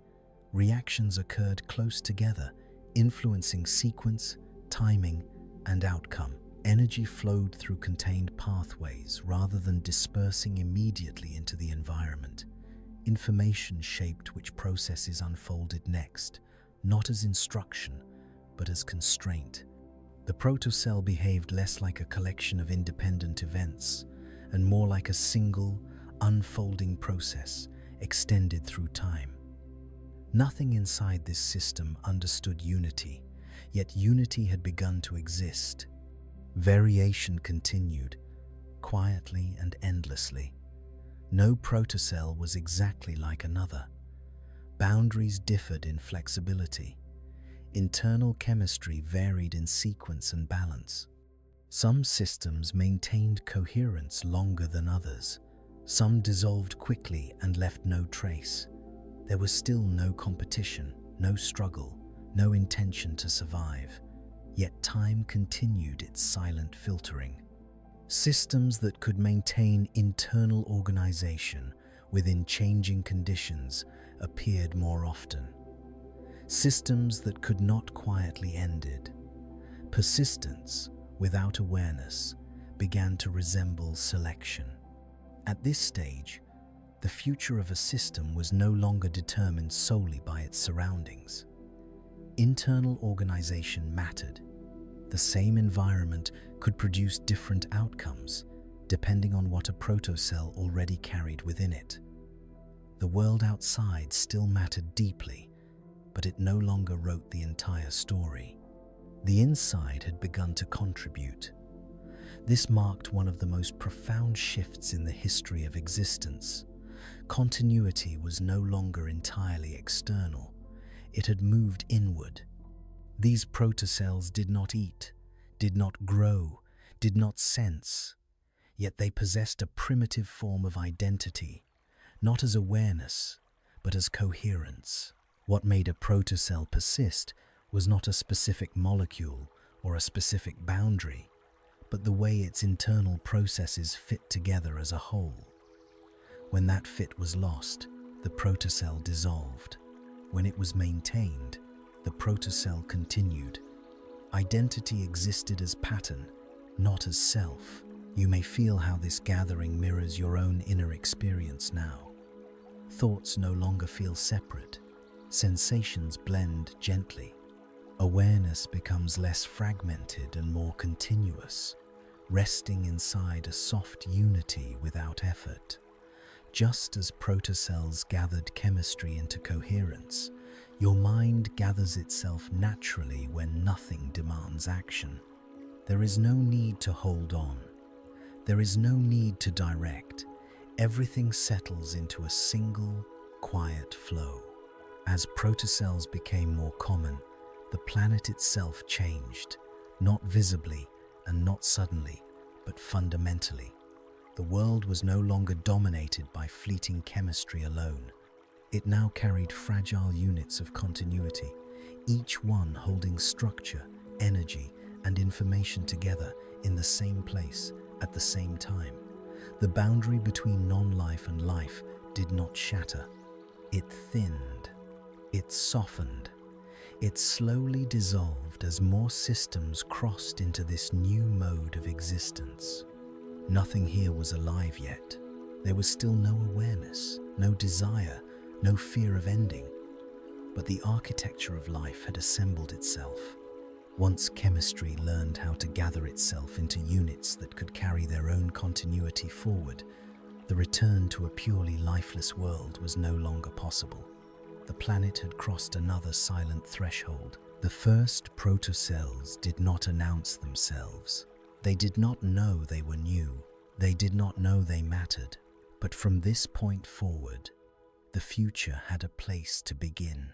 Reactions occurred close together, influencing sequence, timing, and outcome. Energy flowed through contained pathways rather than dispersing immediately into the environment. Information shaped which processes unfolded next, not as instruction, but as constraint. The protocell behaved less like a collection of independent events and more like a single, unfolding process extended through time. Nothing inside this system understood unity, yet unity had begun to exist. Variation continued, quietly and endlessly. No protocell was exactly like another. Boundaries differed in flexibility. Internal chemistry varied in sequence and balance. Some systems maintained coherence longer than others. Some dissolved quickly and left no trace. There was still no competition, no struggle, no intention to survive. Yet time continued its silent filtering. Systems that could maintain internal organization within changing conditions appeared more often. Systems that could not quietly ended. Persistence, without awareness, began to resemble selection. At this stage, the future of a system was no longer determined solely by its surroundings. Internal organization mattered. The same environment could produce different outcomes, depending on what a protocell already carried within it. The world outside still mattered deeply, but it no longer wrote the entire story. The inside had begun to contribute. This marked one of the most profound shifts in the history of existence. Continuity was no longer entirely external. It had moved inward. These protocells did not eat, did not grow, did not sense, yet they possessed a primitive form of identity, not as awareness, but as coherence. What made a protocell persist was not a specific molecule or a specific boundary, but the way its internal processes fit together as a whole. When that fit was lost, the protocell dissolved. When it was maintained, the protocell continued. Identity existed as pattern, not as self. You may feel how this gathering mirrors your own inner experience now. Thoughts no longer feel separate. Sensations blend gently. Awareness becomes less fragmented and more continuous, resting inside a soft unity without effort. Just as protocells gathered chemistry into coherence, your mind gathers itself naturally when nothing demands action. There is no need to hold on. There is no need to direct. Everything settles into a single, quiet flow. As protocells became more common, the planet itself changed, not visibly and not suddenly, but fundamentally. The world was no longer dominated by fleeting chemistry alone. It now carried fragile units of continuity, each one holding structure, energy, and information together in the same place at the same time. The boundary between non-life and life did not shatter. It thinned. It softened. It slowly dissolved as more systems crossed into this new mode of existence. Nothing here was alive yet. There was still no awareness, no desire, no fear of ending. But the architecture of life had assembled itself. Once chemistry learned how to gather itself into units that could carry their own continuity forward, the return to a purely lifeless world was no longer possible. The planet had crossed another silent threshold. The first protocells did not announce themselves. They did not know they were new. They did not know they mattered. But from this point forward, the future had a place to begin.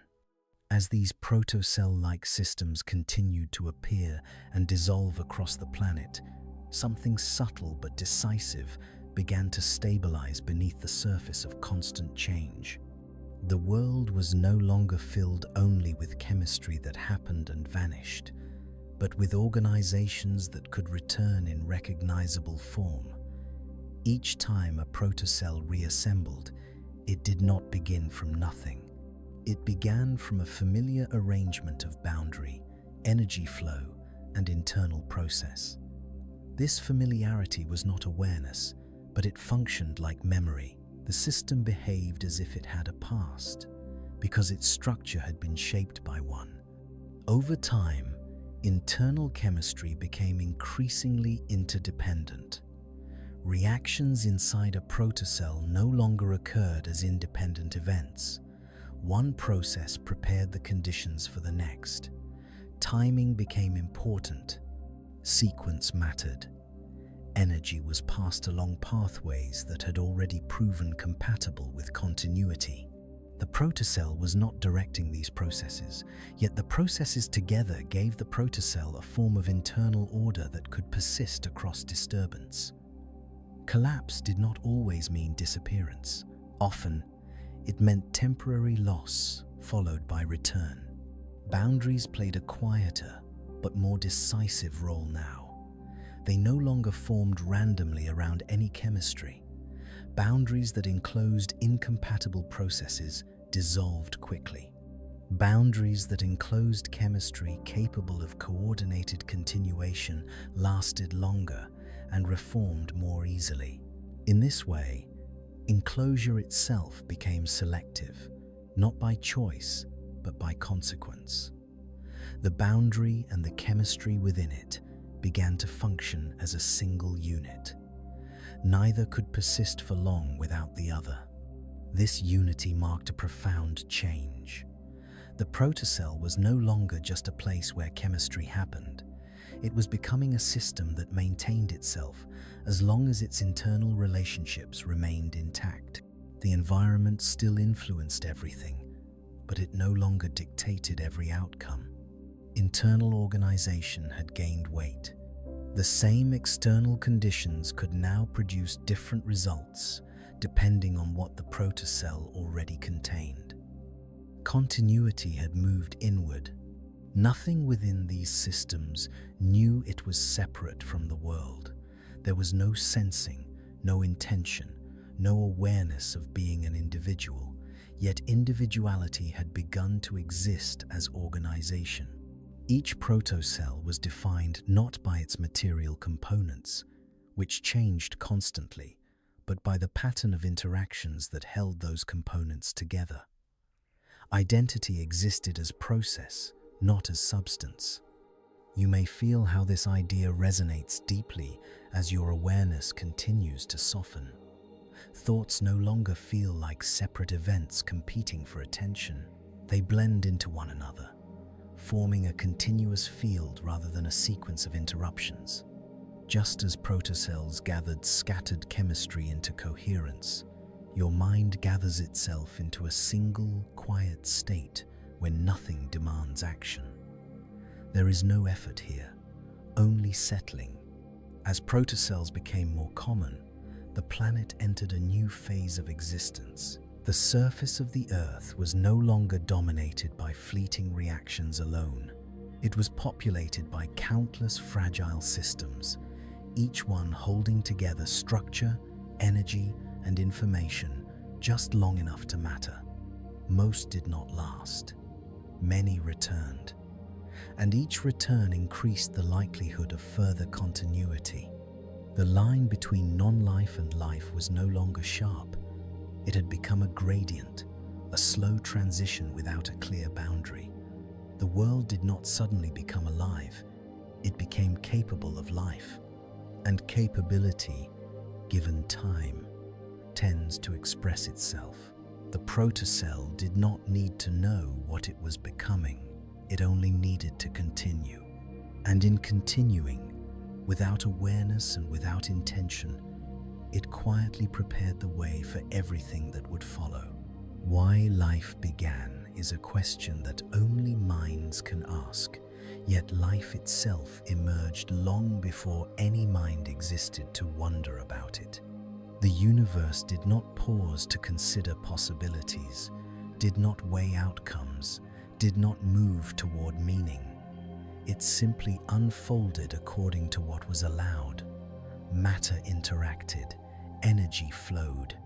As these protocell-like systems continued to appear and dissolve across the planet, something subtle but decisive began to stabilize beneath the surface of constant change. The world was no longer filled only with chemistry that happened and vanished, but with organizations that could return in recognizable form. Each time a protocell reassembled, it did not begin from nothing. It began from a familiar arrangement of boundary, energy flow, and internal process. This familiarity was not awareness, but it functioned like memory. The system behaved as if it had a past, because its structure had been shaped by one. Over time, internal chemistry became increasingly interdependent. Reactions inside a protocell no longer occurred as independent events. One process prepared the conditions for the next. Timing became important. Sequence mattered. Energy was passed along pathways that had already proven compatible with continuity. The protocell was not directing these processes, yet the processes together gave the protocell a form of internal order that could persist across disturbance. Collapse did not always mean disappearance. Often, it meant temporary loss followed by return. Boundaries played a quieter but more decisive role now. They no longer formed randomly around any chemistry. Boundaries that enclosed incompatible processes dissolved quickly. Boundaries that enclosed chemistry capable of coordinated continuation lasted longer and reformed more easily. In this way, enclosure itself became selective, not by choice, but by consequence. The boundary and the chemistry within it began to function as a single unit. Neither could persist for long without the other. This unity marked a profound change. The protocell was no longer just a place where chemistry happened. It was becoming a system that maintained itself as long as its internal relationships remained intact. The environment still influenced everything, but it no longer dictated every outcome. Internal organization had gained weight. The same external conditions could now produce different results depending on what the protocell already contained. Continuity had moved inward. Nothing within these systems knew it was separate from the world. There was no sensing, no intention, no awareness of being an individual, yet individuality had begun to exist as organization. Each protocell was defined not by its material components, which changed constantly, but by the pattern of interactions that held those components together. Identity existed as process, not as substance. You may feel how this idea resonates deeply as your awareness continues to soften. Thoughts no longer feel like separate events competing for attention. They blend into one another, forming a continuous field rather than a sequence of interruptions. Just as protocells gathered scattered chemistry into coherence, your mind gathers itself into a single, quiet state when nothing demands action. There is no effort here, only settling. As protocells became more common, the planet entered a new phase of existence. The surface of the Earth was no longer dominated by fleeting reactions alone. It was populated by countless fragile systems, each one holding together structure, energy, and information just long enough to matter. Most did not last. Many returned, and each return increased the likelihood of further continuity. The line between non-life and life was no longer sharp. It had become a gradient, a slow transition without a clear boundary. The world did not suddenly become alive. It became capable of life. And capability, given time, tends to express itself. The protocell did not need to know what it was becoming. It only needed to continue. And in continuing, without awareness and without intention, it quietly prepared the way for everything that would follow. Why life began is a question that only minds can ask, yet life itself emerged long before any mind existed to wonder about it. The universe did not pause to consider possibilities, did not weigh outcomes, did not move toward meaning. It simply unfolded according to what was allowed. Matter interacted, energy flowed,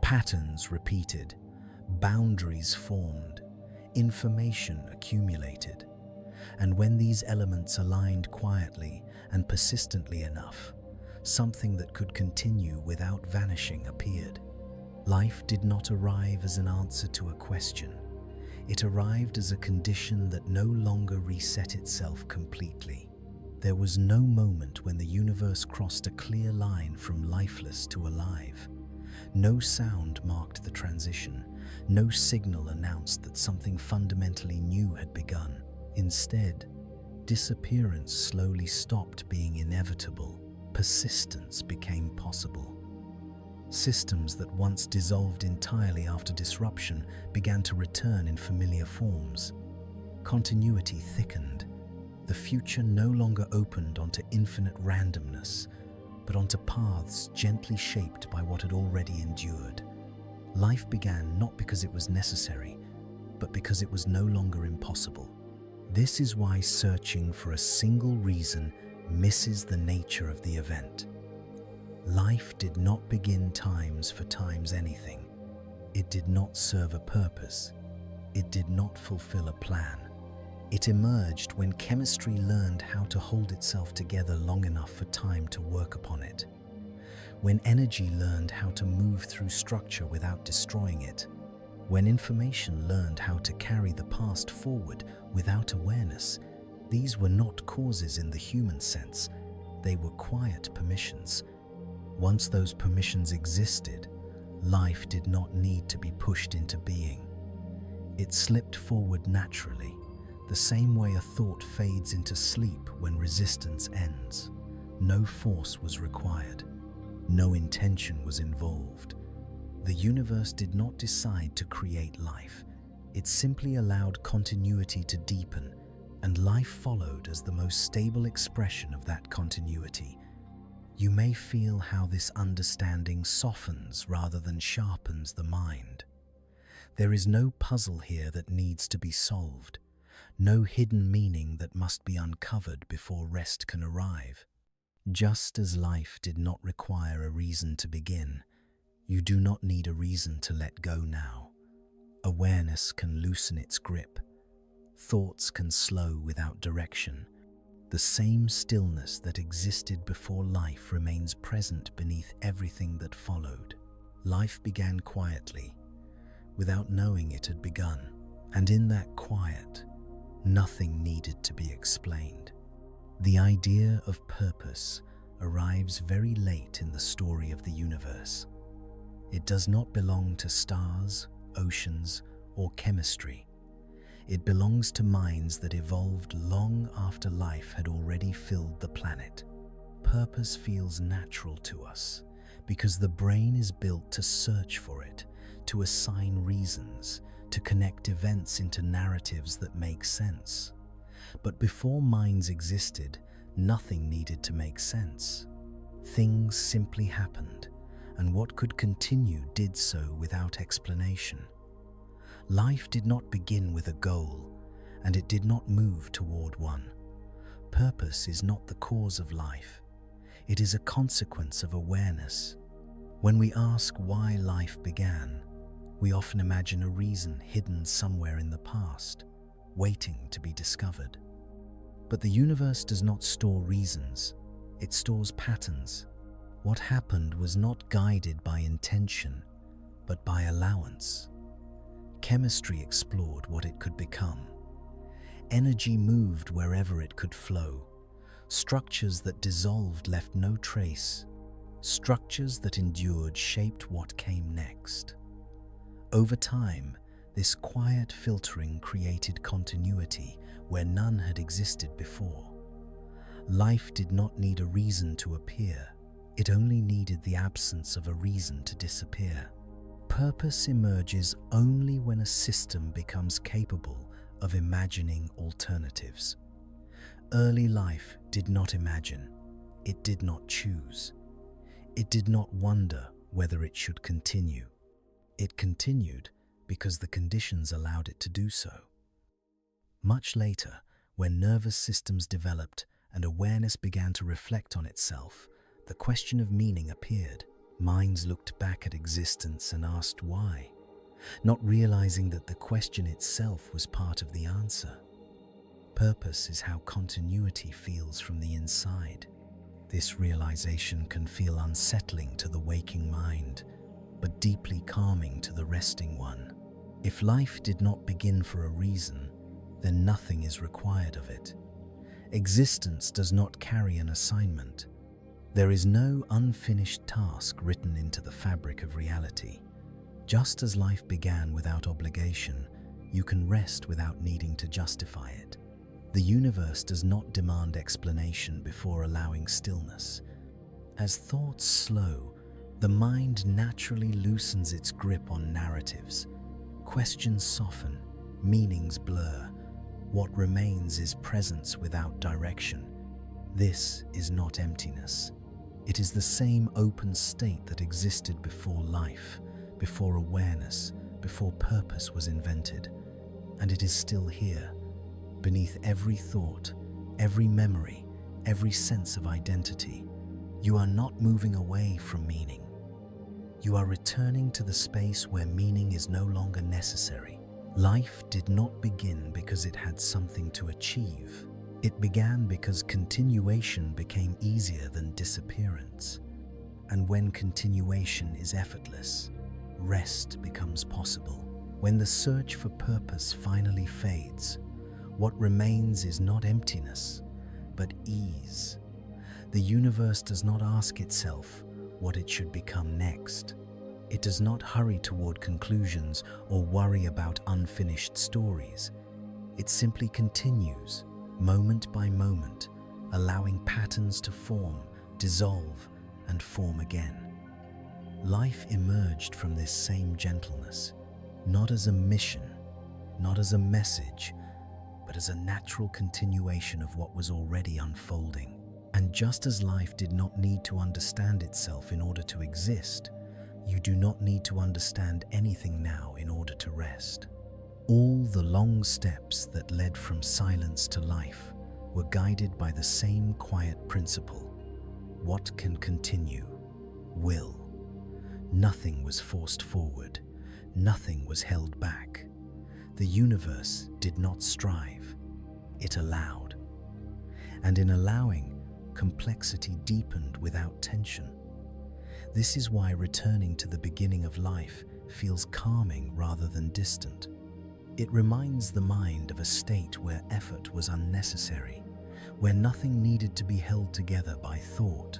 patterns repeated, boundaries formed, information accumulated. And when these elements aligned quietly and persistently enough, something that could continue without vanishing appeared. Life did not arrive as an answer to a question. It arrived as a condition that no longer reset itself completely. There was no moment when the universe crossed a clear line from lifeless to alive. No sound marked the transition. No signal announced that something fundamentally new had begun. Instead, disappearance slowly stopped being inevitable. Persistence became possible. Systems that once dissolved entirely after disruption began to return in familiar forms. Continuity thickened. The future no longer opened onto infinite randomness, but onto paths gently shaped by what had already endured. Life began not because it was necessary, but because it was no longer impossible. This is why searching for a single reason misses the nature of the event. Life did not begin times for times anything. It did not serve a purpose. It did not fulfill a plan. It emerged when chemistry learned how to hold itself together long enough for time to work upon it. When energy learned how to move through structure without destroying it. When information learned how to carry the past forward without awareness. These were not causes in the human sense. They were quiet permissions. Once those permissions existed, life did not need to be pushed into being. It slipped forward naturally, the same way a thought fades into sleep when resistance ends. No force was required. No intention was involved. The universe did not decide to create life. It simply allowed continuity to deepen, and life followed as the most stable expression of that continuity. You may feel how this understanding softens rather than sharpens the mind. There is no puzzle here that needs to be solved, no hidden meaning that must be uncovered before rest can arrive. Just as life did not require a reason to begin, you do not need a reason to let go now. Awareness can loosen its grip. Thoughts can slow without direction. The same stillness that existed before life remains present beneath everything that followed. Life began quietly, without knowing it had begun. And in that quiet, Nothing needed to be explained. The idea of purpose arrives very late in the story of the universe. It does not belong to stars, oceans, or chemistry. It belongs to minds that evolved long after life had already filled the planet. Purpose feels natural to us because the brain is built to search for it, to assign reasons, to connect events into narratives that make sense. But before minds existed, nothing needed to make sense. Things simply happened, and what could continue did so without explanation. Life did not begin with a goal, and it did not move toward one. Purpose is not the cause of life. It is a consequence of awareness. When we ask why life began, we often imagine a reason hidden somewhere in the past, waiting to be discovered. But the universe does not store reasons, it stores patterns. What happened was not guided by intention, but by allowance. Chemistry explored what it could become. Energy moved wherever it could flow. Structures that dissolved left no trace. Structures that endured shaped what came next. Over time, this quiet filtering created continuity where none had existed before. Life did not need a reason to appear. It only needed the absence of a reason to disappear. Purpose emerges only when a system becomes capable of imagining alternatives. Early life did not imagine. It did not choose. It did not wonder whether it should continue. It continued because the conditions allowed it to do so. Much later, when nervous systems developed and awareness began to reflect on itself, the question of meaning appeared. Minds looked back at existence and asked why, not realizing that the question itself was part of the answer. Purpose is how continuity feels from the inside. This realization can feel unsettling to the waking mind, but deeply calming to the resting one. If life did not begin for a reason, then nothing is required of it. Existence does not carry an assignment. There is no unfinished task written into the fabric of reality. Just as life began without obligation, you can rest without needing to justify it. The universe does not demand explanation before allowing stillness. As thoughts slow, the mind naturally loosens its grip on narratives. Questions soften, meanings blur. What remains is presence without direction. This is not emptiness. It is the same open state that existed before life, before awareness, before purpose was invented. And it is still here, beneath every thought, every memory, every sense of identity. You are not moving away from meaning. You are returning to the space where meaning is no longer necessary. Life did not begin because it had something to achieve. It began because continuation became easier than disappearance. And when continuation is effortless, rest becomes possible. When the search for purpose finally fades, what remains is not emptiness, but ease. The universe does not ask itself what it should become next. It does not hurry toward conclusions or worry about unfinished stories. It simply continues, moment by moment, allowing patterns to form, dissolve, and form again. Life emerged from this same gentleness, not as a mission, not as a message, but as a natural continuation of what was already unfolding. And just as life did not need to understand itself in order to exist, you do not need to understand anything now in order to rest. All the long steps that led from silence to life were guided by the same quiet principle. What can continue, will. Nothing was forced forward. Nothing was held back. The universe did not strive. It allowed. And in allowing, complexity deepened without tension. This is why returning to the beginning of life feels calming rather than distant. It reminds the mind of a state where effort was unnecessary, where nothing needed to be held together by thought.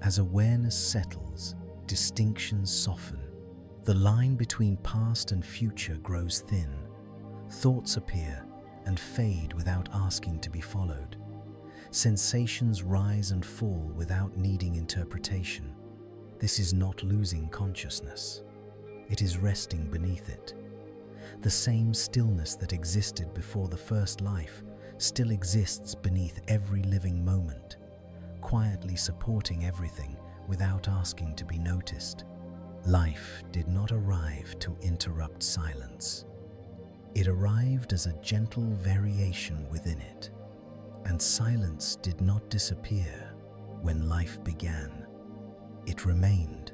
As awareness settles, distinctions soften. The line between past and future grows thin. Thoughts appear and fade without asking to be followed. Sensations rise and fall without needing interpretation. This is not losing consciousness. It is resting beneath it. The same stillness that existed before the first life still exists beneath every living moment, quietly supporting everything without asking to be noticed. Life did not arrive to interrupt silence. It arrived as a gentle variation within it. And silence did not disappear when life began. It remained,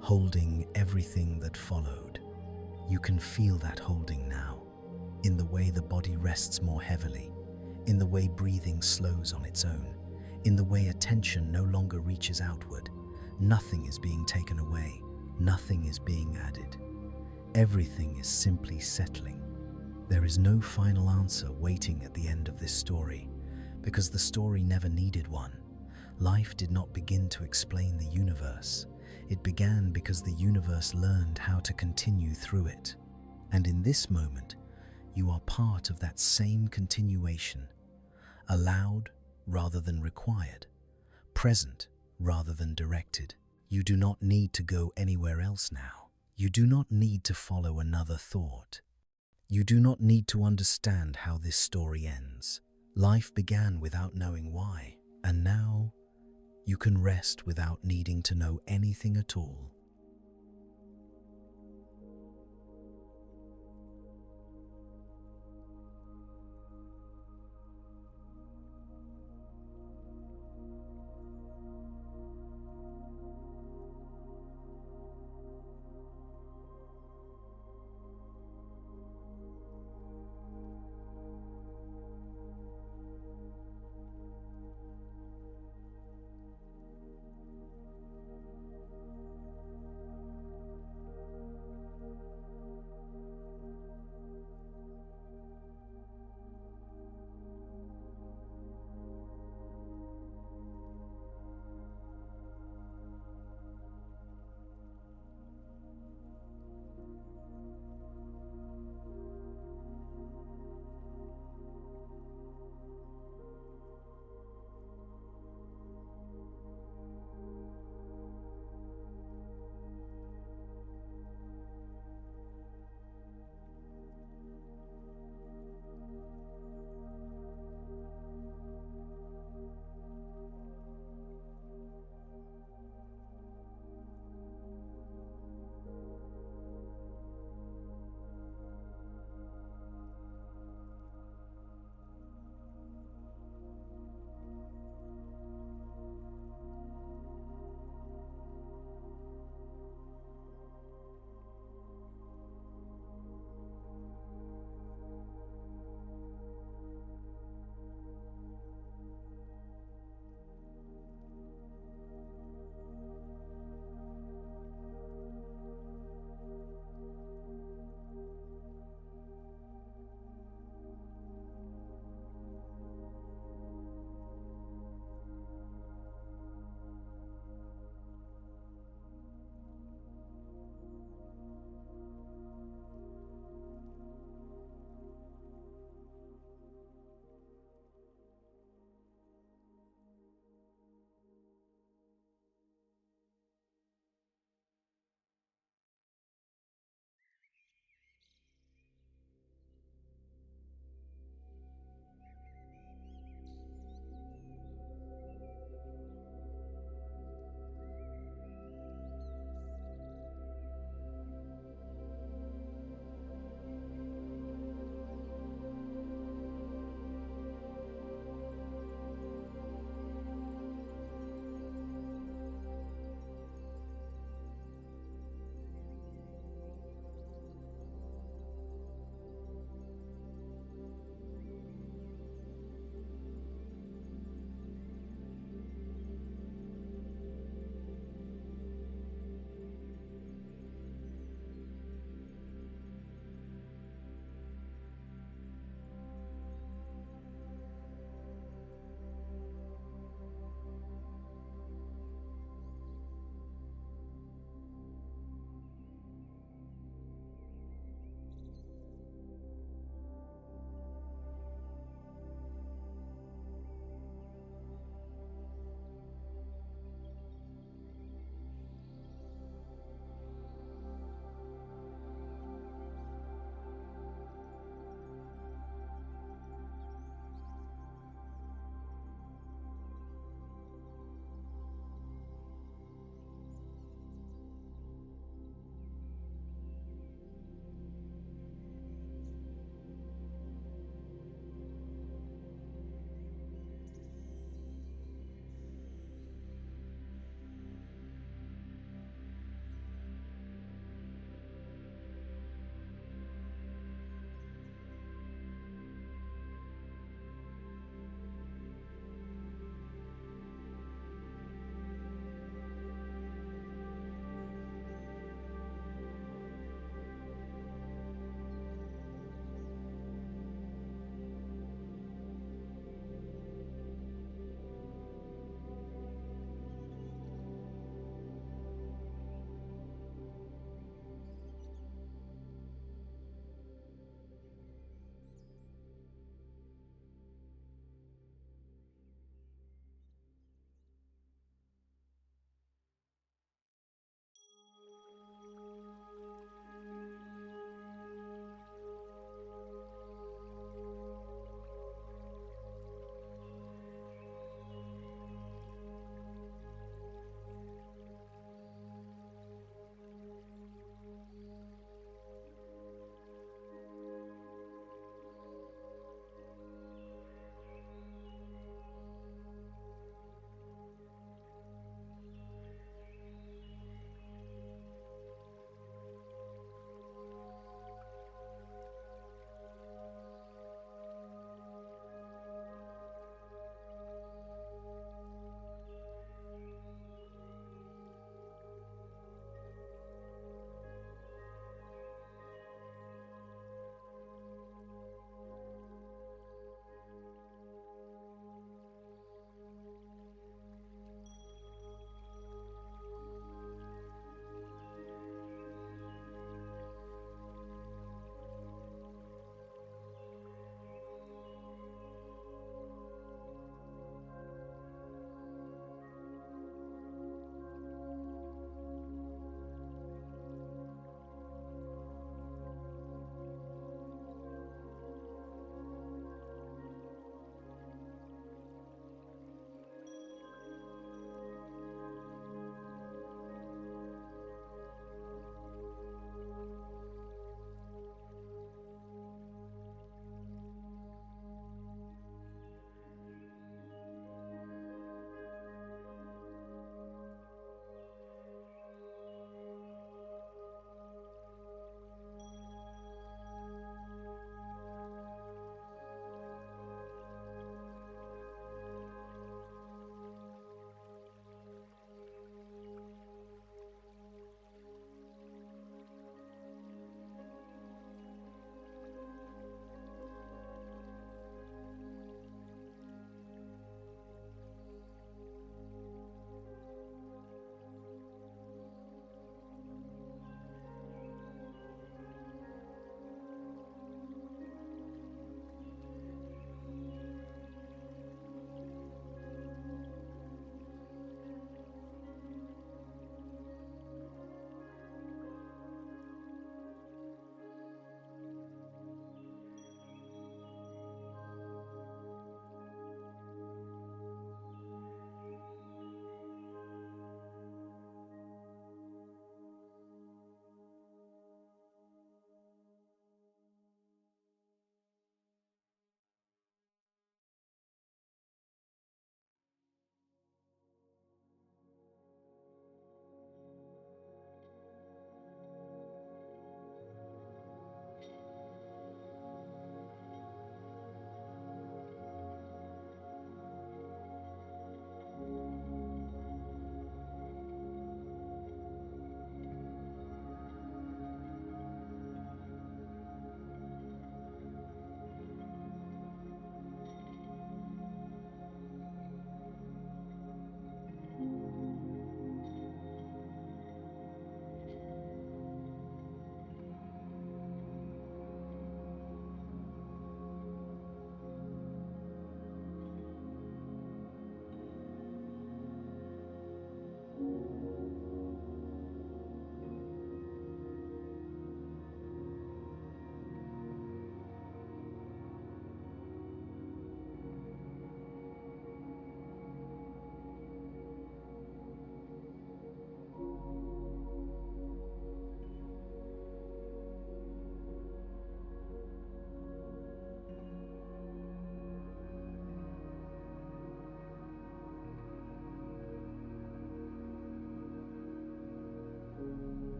holding everything that followed. You can feel that holding now, in the way the body rests more heavily, in the way breathing slows on its own, in the way attention no longer reaches outward. Nothing is being taken away, nothing is being added. Everything is simply settling. There is no final answer waiting at the end of this story, because the story never needed one. Life did not begin to explain the universe. It began because the universe learned how to continue through it. And in this moment, you are part of that same continuation, allowed rather than required, present rather than directed. You do not need to go anywhere else now. You do not need to follow another thought. You do not need to understand how this story ends. Life began without knowing why, and now you can rest without needing to know anything at all.